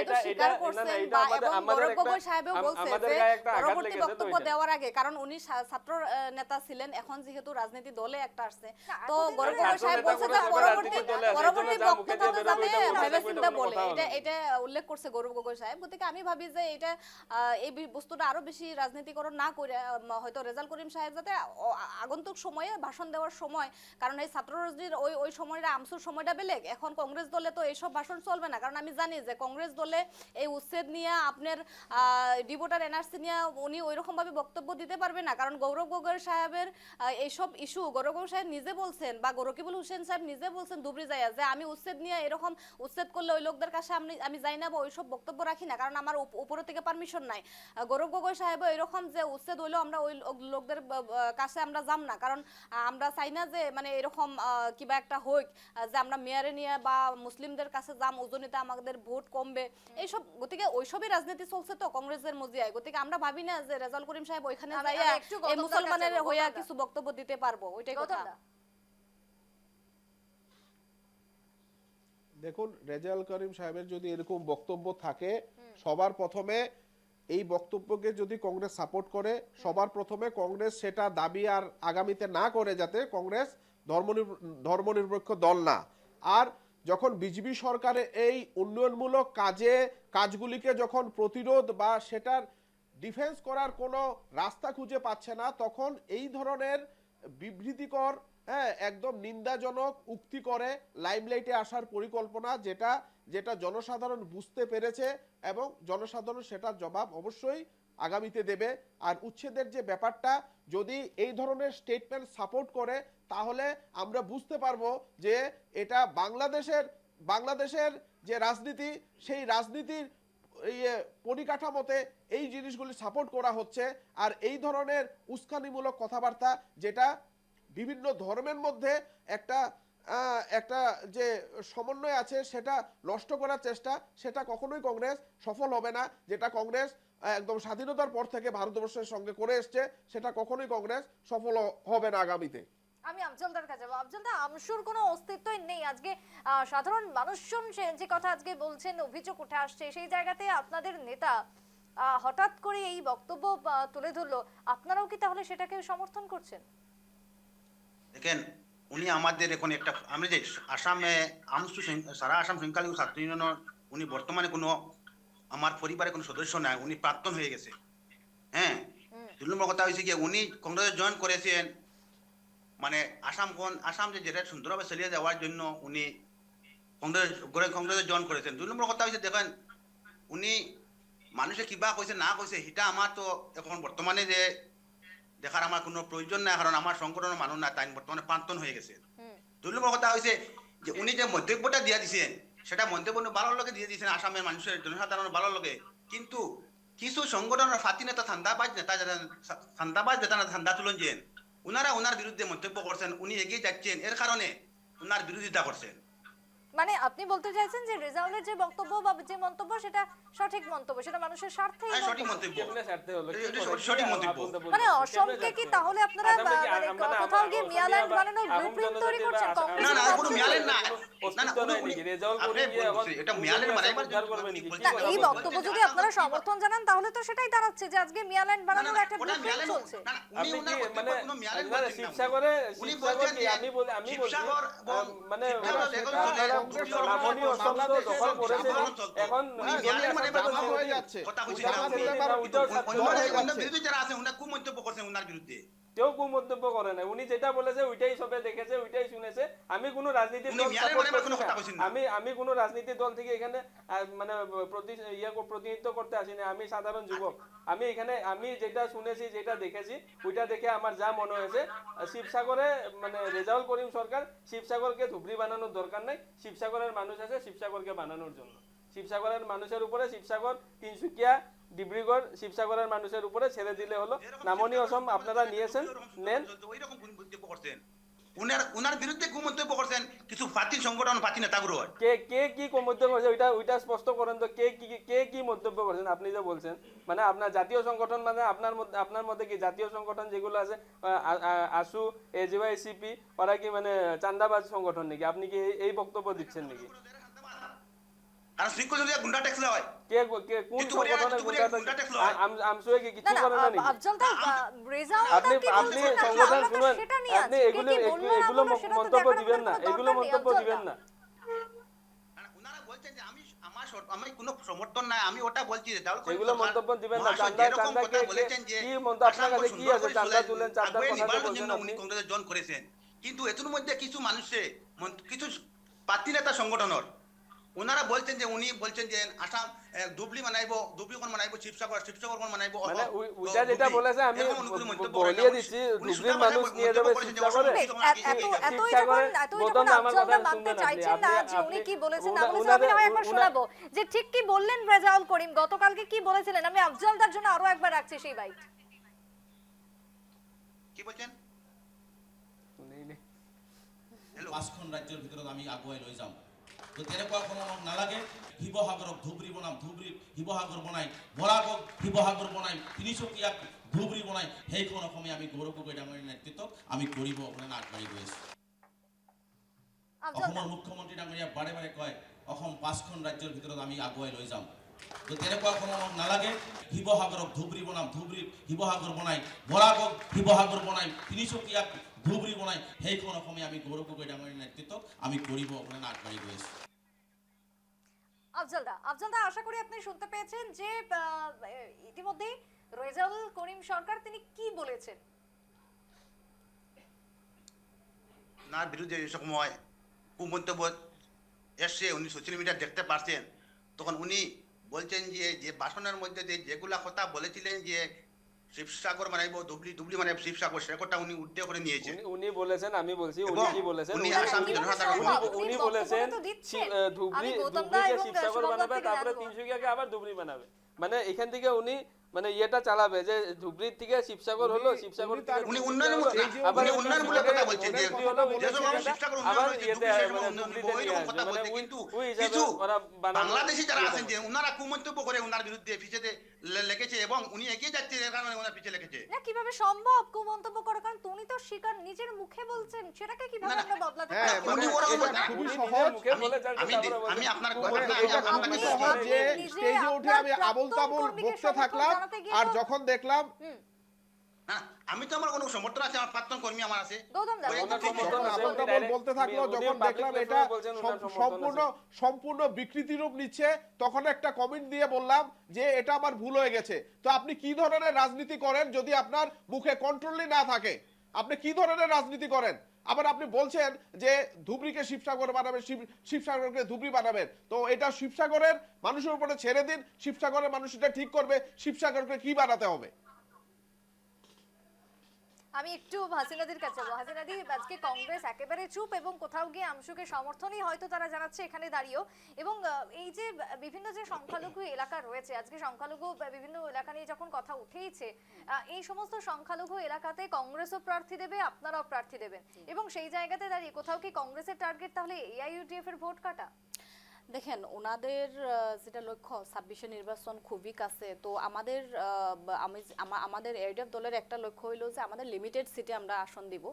এটা আমাদের গগৈ সাহেবও বলছে যে পরবর্তী বক্তব্য দেওয়ার আগে, কারণ উনি ছাত্র নেতা ছিলেন, এখন যেহেতু রাজনীতি দলে একটা আসছে, তো গগৈ সাহেব বলছে যে পরবর্তী বক্তব্য যাতে ভেবে চিন্তে বলে, এটা উল্লেখ করছে গৌরব গগৈ সাহেব। গতিকে আমি ভাবি যে এটা এই বস্তুটা আরো বেশি রাজনীতিকরণ না করে হয়তো রেজাউল করিম সাহেব যাতে আগন্তুক সময়ে ভাষণ দেওয়ার সময়, কারণ এই ছাত্ররাজনীতির ওই সময়টা আমসুর সময়টা বেলেগ, এখন কংগ্রেস দলে তো এইসব ভাষণ চলবে না। কারণ আমি জানি যে কংগ্রেস দলে এই উচ্ছেদ নিয়ে আপনার ডিভোটার এনআরসি নিয়ে উনি ওইরকম ভাবে বক্তব্য দিতে পারবে না, কারণ গৌরব গগৈ সাহেবের এইসব ইস্যু গৌরব গগৈ সাহেব নিজে বলছেন বা রকিবুল হোসেন সাহেব নিজে বলছেন ধুবড়ী যাইয়া যে আমি উচ্ছেদ নিয়ে এরকম উচ্ছেদ করলে ওই লোকদের কাছে আমি যাই না বা ওইসব বক্তব্য রাখি না, কারণ আমার উপরে থেকে পারমিশন নাই। গৌরব গগৈ সাহেব এরকম যে উচ্ছেদ হইলেও আমরা ওই লোকদের কাছে আমরা যাম না, কারণ আমরা চাই না যে মানে এরকম কিবা একটা হোক যে আমরা মেয়ারে নিয়ে বা মুসলিমদের কাছে যাম, ওজনিতে আমাদের ভোট কমবে এইসব। গতিকে ওইসবই রাজনীতি চলছে তো কংগ্রেসের মজিয়ায়। গতিকে আমরা ভাবি না যে রেজাউল করিম সাহেব ওইখানে যাইয়া এই মুসলমানের হইয়া কিছু বক্তব্য দিতে পারবো, ওইটাই কথা। দেখুন, রেজাউল করিম সাহেবের যদি এরকম বক্তব্য থাকে, সবার প্রথমে এই বক্তব্যকে যদি কংগ্রেস সাপোর্ট করে, সবার প্রথমে কংগ্রেস সেটা দাবি আর আগামীতে না করে, যাতে কংগ্রেস ধর্মনিরপেক্ষ দল না। আর যখন বিজেপি সরকারের এই উন্নয়নমূলক কাজগুলিকে যখন প্রতিরোধ বা সেটার ডিফেন্স করার কোনো রাস্তা খুঁজে পাচ্ছে না, তখন এই ধরনের বিবৃতিকর একদম নিন্দাজনক উক্তি করে লাইমলাইটে আসার পরিকল্পনা, যেটা জনসাধারণ বুঝতে পেরেছে এবং জনসাধারণ সেটার জবাব অবশ্যই আগামীতে দেবে। আর উচ্ছেদের যে ব্যাপারটা, যদি এই ধরনের স্টেটমেন্ট সাপোর্ট করে, তাহলে আমরা বুঝতে পারবো যে এটা বাংলাদেশের যে রাজনীতি, সেই রাজনীতির পরিকাঠামোতে এই জিনিসগুলি সাপোর্ট করা হচ্ছে। আর এই ধরনের উস্কানিমূলক কথাবার্তা, যেটা বিভিন্ন ধর্মের মধ্যে একটা যে সমন্বয় আছে সেটা নষ্ট করার চেষ্টা, সেটা কখনোই কংগ্রেস সফল হবে না। যেটা কংগ্রেস একদম স্বাধীনতার পর থেকে ভারতবর্ষের সঙ্গে করে এসছে, সেটা কখনোই কংগ্রেস সফল হবে না আগামীতে। আমি আফজলদার কাছে যাবো। আফজলদা, আমসুর কোনো অস্তিত্বই নেই আজকে। সাধারণ মানুষজন যে কথা আজকে বলছেন, অভিযোগ উঠে আসছে, সেই জায়গাতে আপনাদের নেতা হঠাৎ করে এই বক্তব্য তুলে ধরলো, আপনারাও কি তাহলে সেটাকে সমর্থন করছেন? দেখেন, উনি আমাদের এখন একটা, আমি যে আসামে আমসু সারা আসাম সংখ্যালঘু ছাত্র ইউনিয়নের উনি বর্তমানে কোনো আমার পরিবারের কোনো সদস্য নাই, উনি প্রাক্তন হয়ে গেছে। হ্যাঁ, 2 নম্বর কথা হয়েছে কি উনি কংগ্রেসে জয়েন করেছেন, মানে আসাম যে যেটা সুন্দরভাবে চালিয়ে যাওয়ার জন্য উনি কংগ্রেসে জয়েন করেছেন। 2 নম্বর কথা হয়েছে, দেখেন উনি মানুষে কিবা কইছে না কইছে সেটা আমার তো এখন বর্তমানে যে দেখার আমার কোনো প্রয়োজন নাই, কারণ আমার সংগঠনের মানুষ না, তাই বর্তমানে প্রাক্তন হয়ে গেছে। 2 নম্বর কথা হয়েছে যে উনি যে মন্তব্যটা দিয়া দিয়েছেন, সেটা মন্তব্য ভালোর লগে দিয়ে দিয়েছেন আসামের মানুষের জনসাধারণের ভালোর লগে, কিন্তু কিছু সংগঠনের ফাতি নেতা ঠান্দাবাজ নেতা ঠান্ডা তুলন যেন ওনারা ওনার বিরুদ্ধে মন্তব্য করছেন, উনি এগিয়ে যাচ্ছেন, এর কারণে ওনার বিরোধিতা করছেন। মানে আপনি বলতে চাইছেন যে রেজাউলের যে বক্তব্য বা যে মন্তব্য সেটা সঠিক মন্তব্য, সেটা মানুষের স্বার্থে হ্যাঁ, সঠিক মন্তব্য, কেমনে ছাড়তে হলো কি এটা করে? সঠিক কি মন্তব্য। আপনি বলছেন? মানে কেমনে অসমকে ছাড়তে কি হলো? তাহলে আপনারা আসামে কি মানে মানে কোথাও গিয়ে অসমীয়া মিয়াল্যান্ড বা বানানোর আহোম ব্লুপ্রিন্ট তৈরি জনজাতি বা করছেন? আসাম- কংগ্রেস না, না, তো কোনো ভাবছে মিয়ালের না। অস্তিত্ব নাই নাকি? রেজাউল আপনি করিম গিয়ে এখন এটা মিয়ালের উদ্বোধনী বানাইবার উদ্ধার করবে নাকি? কি না, কথা এই বলছেন? বক্তব্য যদি আপনারা সমর্থন জানান তাহলে তো সেটাই দাঁড়াচ্ছে যে আজকে মিয়াল্যান্ড বানানোর একটা ওটা ব্লুপ্রিন্ট মিয়ালের চলছে। না, উনি আপনি ওনার কি বক্তব্য মানে কোনো মিয়ালের না, বলছেন না। শিবসাগরে উনি শিবসাগর বলছেন কি যে আমি বলছি শিবসাগর এবং মানে শিবসাগর রেগল আপনারা চলে, কংগ্রেস দুর্নীতি নামনি এবং অসম তো দখল করেছে আন্দোলন চলতো। এখন উনি মিয়ালের মিয়ালের মানে সাথে বাবা হয়ে যাচ্ছে। কথা কইছেন উইটা না, ছেড়ে উনি- দিন না, উইটাও ছাড়তে দল হবে। হয়ে অন্য যাচ্ছে। বিরোধী যারা আছে ওনারা খুব মন্তব্য করছেন ওনার বিরুদ্ধে। কেউ কু মন্তব্য করে না, উনি যেটা বলেছে ওইটাই সবে দেখেছে, ওইটাই শুনেছে। আমি কোনো রাজনীতির উনি দল মিয়ালের support মানে করছি কোনো না। কথা কইছেন না। আমি কোনো রাজনীতির দল থেকে এখানে মানে প্রতিনিধিত্ব করতে আসিনি। আমি সাধারণ যুবক। আমি এখানে আমি যেটা শুনেছি, যেটা দেখেছি, ওইটা দেখে আমার যা মনে হয়েছে, শিবসাগরে মানে রেজাউল করিম সরকার শিবসাগরকে ধুবড়ি বানানোর দরকার নাই। শিবসাগরের মানুষ আছে শিবসাগরকে বানানোর জন্য। শিবসাগরের মানুষের উপরে শিবসাগর, তিনসুকিয়া, ডিব্রুগড়, শিবসাগরের মানুষের উপরে ছেড়ে দিলে হলো। নামনি অসম আপনারা নিয়েছেন, নেন। ওইরকম মন্তব্য করছেন ওনার বিরুদ্ধে খুব মন্তব্য করছেন কিছু পার্টি সংগঠন, পার্টি নেতাগুলো। কে কে কি মন্তব্য করেছে ওইটা স্পষ্ট করেন তো। কে কি মন্তব্য করেছেন? আপনি যে বলছেন মানে আপনার জাতীয় সংগঠন, মানে আপনার মধ্যে কি জাতীয় সংগঠন যেগুলো আছে আসু, এজিওয়াইসিপি, ওরা কি মানে চান্দাবাজ সংগঠন নাকি? আপনি কি এই বক্তব্য দিচ্ছেন নাকি? কারণ শৃঙ্খল যদি গুন্ডা ট্যাক্স হয়, কে কোন সংগঠনের গুন্ডা ট্যাক্স লয়। আমসুয়ে কি না কিছু না করে না নাকি? আফজল দা রেজাউল আপনি কি আপনি বলছেন না, সংগঠন আমরা তো শুনুন, সেটা নিয়ে আপনি আছি। কে এগুলো কি বললো না এগুলো বললো সেটা তো মন্তব্য দেখার দিবেন না, আমাদের কোনো এগুলো দরকার নেই, মন্তব্য আফজল দিবেন দা। না। ওনারা বলছেন যে আমি কোনো সমর্থন নাই, আমি ওটা বলছি এগুলো মন্তব্য দিবেন না। চান্দা বলেছেন যে কি মন্তব্য আপনার কাছে কি আছে? চান্দা তুলেন, চান্দার কথা বলছেন আপনি। উনি কংগ্রেসে জয়েন করেছেন, কিন্তু এর মধ্যে কিছু মানুষে কিছু পার্টি নেতা সংগঠনের ওনারা বলছেন যে উনি বলছেন যে আসাম ধুবড়ি বানাইবো, ধুবড়ি কোন বানাইবো, শিবসাগর কোন বানাইবো। মানে ওইটা যেটা বলেছে আমি বলিয়ে দিচ্ছি, ধুবড়ির মানুষ নিয়ে যাবে শিবসাগরে। এত যখন আফজল দা মানতে চাইছেন না যে উনি কি বলেছেন না বলেছেন, আমি হয় একবার শোনাবো যে ঠিক কি বললেন রেজাউল করিম গতকালকে কি বলেছিলেন। আমি আফজল দার জন্য আরো একবার রাখছি সেই বাইট। কি বলছেন? পাঁচখন ৰাজ্যৰ ভিতৰত আমি আগুৱাই লৈ যাম। তো তেনেকুৱা কোনো আমাক নালাগে। শিৱসাগৰক ধুবুৰী বনাম, ধুবুৰীক শিৱসাগৰ বনাই, বৰাকক শিৱসাগৰ বনাই, তিনিচুকীয়াক ধুবুৰী বনাই, সেইখন অসমীয়া আমি গৌৰৱ গগৈ ডাঙৰীয়াৰ নেতৃত্বত আমি কৰিব কাৰণে আগবাঢ়ি গৈ আছোঁ। অসমৰ মুখ্যমন্ত্ৰী ডাঙৰীয়া বাৰে বাৰে কয় অসম পাঁচখন ৰাজ্যৰ ভিতৰত আমি আগুৱাই লৈ যাম। তো তেনেকুৱা কোনো আমাক নালাগে। শিৱসাগৰক ধুবুৰী বনাম, ধুবুৰীক শিৱসাগৰ বনাই, বৰাকক শিৱসাগৰ বনাই, তিনিচুকীয়াক ধুবুৰী বনাই, সেইখন অসমীয়া আমি গৌৰৱ গগৈ ডাঙৰীয়াৰ নেতৃত্বত আমি কৰিব কাৰণে আগবাঢ়ি গৈ আছোঁ। আফজল দা আশা করি আপনি শুনতে পেয়েছেন যে ইতিমধ্যে রেজাউল করিম সরকার তিনি কি বলেছেন। ওনার বিরুদ্ধে এই সময় কুমন্তব্য এসছে, উনি সোশ্যাল মিডিয়া দেখতে পারছেন, তখন উনি বলছেন যে ভাষণের মধ্যে যেগুলা কথা বলেছিলেন যে শিবসাগর বানাইবো, ধুবড়ি বানাইবো শিবসাগর, সে কথা উনি উল্লেখ করে নিয়েছেন। উনি বলেছেন, আমি বলছি উনি কি বলেছেন। উনি আসাম উনি বলেছেন ধুবড়িকে শিবসাগর বানাবে, তারপরে তিনসুকিয়াকে আবার ধুবড়ি বানাবে। মানে এখান থেকে উনি মানে ইয়েটা চালাবে যে ধুবড়ির থেকে শিবসাগর হলো, শিবসাগর থেকে উনি উন্নয়নমূলক কথা বলছেন যে শিবসাগর উন্নয়ন, কিন্তু কিছু বাংলাদেশি যারা আছেন যে ওনারা কুমন্তব্য করে ওনার বিরুদ্ধে পিছেতে লেগেছে এবং উনি এগিয়ে যাচ্ছে, এর কারণে ওনার পিছে লেগেছে। না কিভাবে সম্ভব কুমন্তব্য করে, কারণ তুমি তো স্বীকার নিজের মুখে বলছেন, সেটাকে কিভাবে আমরা বদলাতে পারি? উনি ওরকম খুবই সহজ। আমি আপনার এটা খুবই সহজ যে স্টেজে উঠে আমি আবল তাবল বকতে থাকলাম, আর যখন দেখলাম আমি তো আমার কোনো সমর্থন আছে, আমার প্রাক্তন কর্মী আমার আছে, গৌতম দা বলতে থাকলো, যখন দেখলাম এটা সম্পূর্ণ বিকৃতি রূপ নিচ্ছে, তখন একটা কমেন্ট দিয়ে বললাম যে এটা আমার ভুল হয়ে গেছে। তো আপনি কি ধরনের রাজনীতি করেন যদি আপনার মুখে কন্ট্রোলই না থাকে? আপনি কি ধরনের রাজনীতি করেন? আবার আপনি বলছেন যে ধুবড়িকে শিবসাগর বানাবেন, শিবসাগরকে ধুবড়ি বানাবেন। তো এটা শিবসাগরের মানুষের উপরে ছেড়ে দিন, শিবসাগরের মানুষ এটা ঠিক করবে শিবসাগরকে কি বানাতে হবে। আমি একটু হাসিনাদির কাছে যাবো। হাসিনাদি, আজকে কংগ্রেস একেবারে চুপ এবং কোথাও গিয়ে আমসুকে সমর্থনই হয়তো তারা জানাচ্ছে এখানে দাঁড়িয়েও, এবং এই যে বিভিন্ন যে সংখ্যালঘু এলাকা রয়েছে, আজকে সংখ্যালঘু বিভিন্ন এলাকা নিয়ে যখন কথা উঠেইছে, এই সমস্ত সংখ্যালঘু এলাকাতে কংগ্রেসও প্রার্থী দেবে, আপনারাও প্রার্থী দেবেন, এবং সেই জায়গাতে দাঁড়িয়ে কোথাও কি কংগ্রেসের টার্গেট তাহলে এআইইউডিএফ এর ভোট কাটা? দেখেন, ওনাদের যেটা লক্ষ্য 26-এ নির্বাচন খুবই কাছে, তো আমাদের আমাদের এআইডিএফ দলের একটা লক্ষ্য হইলো যে আমাদের লিমিটেড সিটে আমরা আসন দিব,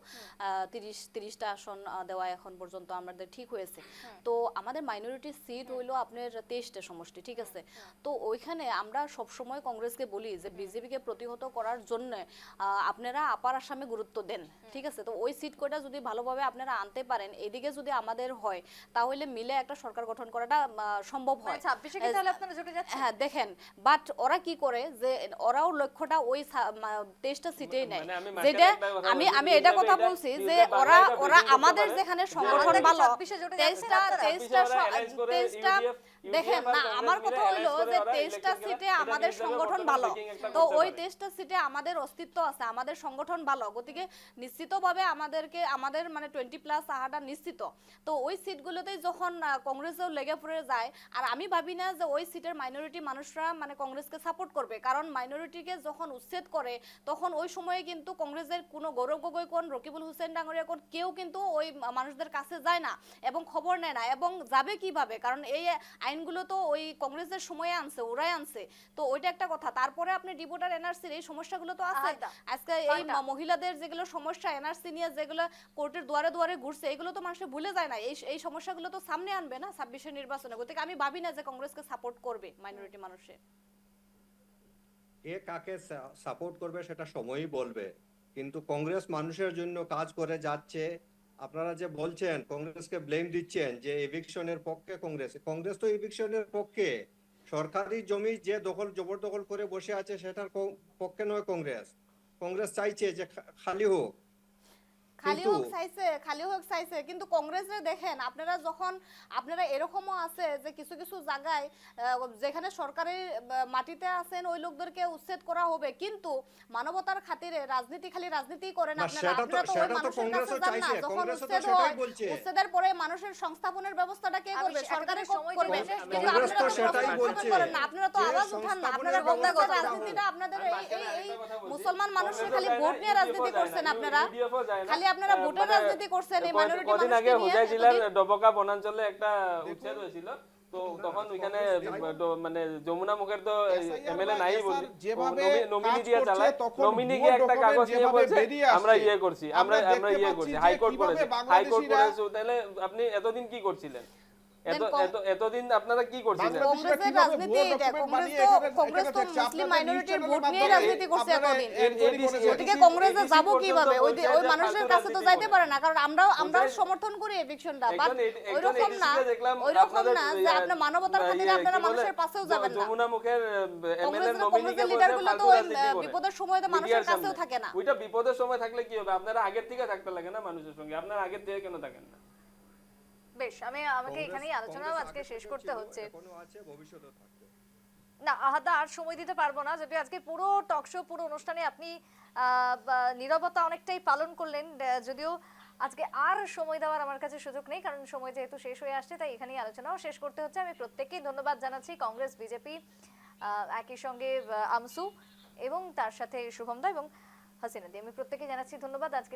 30টা আসন দেওয়া এখন পর্যন্ত আমাদের ঠিক হয়েছে। তো আমাদের মাইনরিটি সিট হইলো আপনার 23টা সমষ্টি, ঠিক আছে। তো ওইখানে আমরা সবসময় কংগ্রেসকে বলি যে বিজেপিকে প্রতিহত করার জন্য আপনারা আপার আসামে গুরুত্ব দেন, ঠিক আছে। তো ওই সিট কয়টা যদি ভালোভাবে আপনারা আনতে পারেন, এদিকে যদি আমাদের হয়, তাহলে মিলে একটা সরকার গঠন করাটা সম্ভব হয়। 26-এ কি তাহলে আপনারা জোটে যাচ্ছেন? হ্যাঁ, দেখেন, বাট ওরা কি করে যে ওরাও লক্ষ্যটা ওই 23টা সিটেই নেয়, যেটা আমি এটা কথা বলছি যে ওরা আমাদের যেখানে সংগঠন ভালো 23টা দেখেন না, আমার কথা হইলো যে 23টা সিটে আমাদের সংগঠন ভালো, তো ওই 23টা সিটে আমাদের অস্তিত্ব আছে, আমাদের সংগঠন ভালো, গতিকে নিশ্চিতভাবে আমাদের মানে 20+ আহাটা নিশ্চিত। তো ওই সিটগুলোতেই যখন কংগ্রেসও লেগে পড়ে যায়, আর আমি ভাবি না যে ওই সিটের মাইনরিটি মানুষরা মানে কংগ্রেসকে সাপোর্ট করবে, কারণ মাইনরিটিকে যখন উচ্ছেদ করে তখন ওই সময়ে কিন্তু কংগ্রেসের কোনো গৌরব গগৈ কোন, রকিবুল হোসেন ডাঙ্গরিয়া কোন, কেউ কিন্তু ওই মানুষদের কাছে যায় না এবং খবর নেয় না, এবং যাবে কিভাবে, কারণ এই আইনগুলো তো ওই কংগ্রেসের সময়ে আনছে, ওরাই আনছে। তো ওইটা একটা কথা। তারপরে আপনি ডিভোটার এনআরসির এই সমস্যাগুলো তো আছে, আজকে এই মহিলাদের যেগুলো সমস্যা এনআরসি নিয়ে যেগুলো কোর্টের দুয়ারে দুয়ারে ঘুরছে, এগুলো তো মানুষ ভুলে যায় না, এই সমস্যাগুলো তো সামনে আনবে না 26-এর নির্বাচনে, গতিকে আমি ভাবি না যে কংগ্রেসকে সাপোর্ট করবে মাইনরিটি মানুষে। কে কাকে সাপোর্ট করবে সেটা সময়ই বলবে, কিন্তু কংগ্রেস মানুষের জন্য কাজ করে যাচ্ছে। আপনারা যে বলছেন কংগ্রেসকে ব্লেম দিচ্ছেন যে এভিকশনের পক্ষে কংগ্রেস তো এভিকশনের পক্ষে। সরকারি জমি যে জবরদখল করে বসে আছে সেটার পক্ষে নয় কংগ্রেস চাইছে যে খালি হোক। খালি হোক চাইছে, কিন্তু কংগ্রেসের দেখেন আপনারা এরকমও আছে যে কিছু কিছু জায়গায় যেখানে সরকারের মাটিতে আছেন ওই লোকদেরকে উচ্ছেদ করা হবে, কিন্তু মানবতার খাতিরে খালি রাজনীতি করেন আপনারা তো ওই মানুষের কাছে যান না, যখন উচ্ছেদ হয় উচ্ছেদের পরে মানুষের সংস্থাপনের ব্যবস্থাটা কে করবে? সরকারে করবে, কিন্তু আপনারা তো আওয়াজ উঠান না, আপনারা রাজনীতিটা আপনাদের এই মুসলমান মানুষের খালি ভোট নিয়ে রাজনীতি করছেন, আপনারা খালি আপনারা ভোটের রাজনীতি করছেন এই মাইনরিটি কদিন আগে হুদাই জেলার ডবকা বনাঞ্চলে একটা উচ্ছেদ হয়েছিল, তো তখন ওইখানে মানে যমুনা মুখের তো এমএলএ নাই বলি নমিনি দিয়ে চালায়, নমিনি গিয়ে একটা কাগজ নিয়ে বলছে আমরা করছি হাইকোর্ট করেছে তাহলে আপনি এতদিন কি করছিলেন? এতদিন আপনারা কি করছিলেন? কংগ্রেসের রাজনীতি কংগ্রেস তো মুসলিম মাইনরিটির ভোট নিয়ে রাজনীতি করছে এতদিন, ওদিকে কংগ্রেসে যাব কিভাবে? ওই মানুষের কাছে তো যাইতে পারে না, কারণ আমরাও সমর্থন করি এভিকশনটা, বাট ওইরকম না যে আপনার মানবতার খাতিরে আপনারা মানুষের পাশেও যাবেন না। যমুনা মুখের এমএলএ নমিনিকে লিডারগুলো তো বিপদের সময় তো মানুষের কাছেও থাকে না। ওইটা বিপদের সময় থাকলে কি হবে? আপনারা আগের থেকে থাকতে লাগে না মানুষের সঙ্গে, আপনারা আগের থেকে কেন থাকেন না? বেশ, আমাকে এখানেই আলোচনা আজকে শেষ করতে হচ্ছে। না আহাদা, আর সময় দিতে পারবো না, যদি আজকে পুরো টক শো পুরো অনুষ্ঠানে আপনি নীরবতা অনেকটাই পালন করলেন, যদিও আজকে আর সময় দেওয়ার আমার কাছে সুযোগ নেই, কারণ সময় যেহেতু শেষ হয়ে আসছে, তাই এখানেই আলোচনাও শেষ করতে হচ্ছে। আমি প্রত্যেককেই ধন্যবাদ জানাচ্ছি, কংগ্রেস, বিজেপি, একই সঙ্গে আমসু এবং তার সাথে শুভম দা এবং হাসিনা দি, আমি প্রত্যেককে জানাচ্ছি ধন্যবাদ। আজকে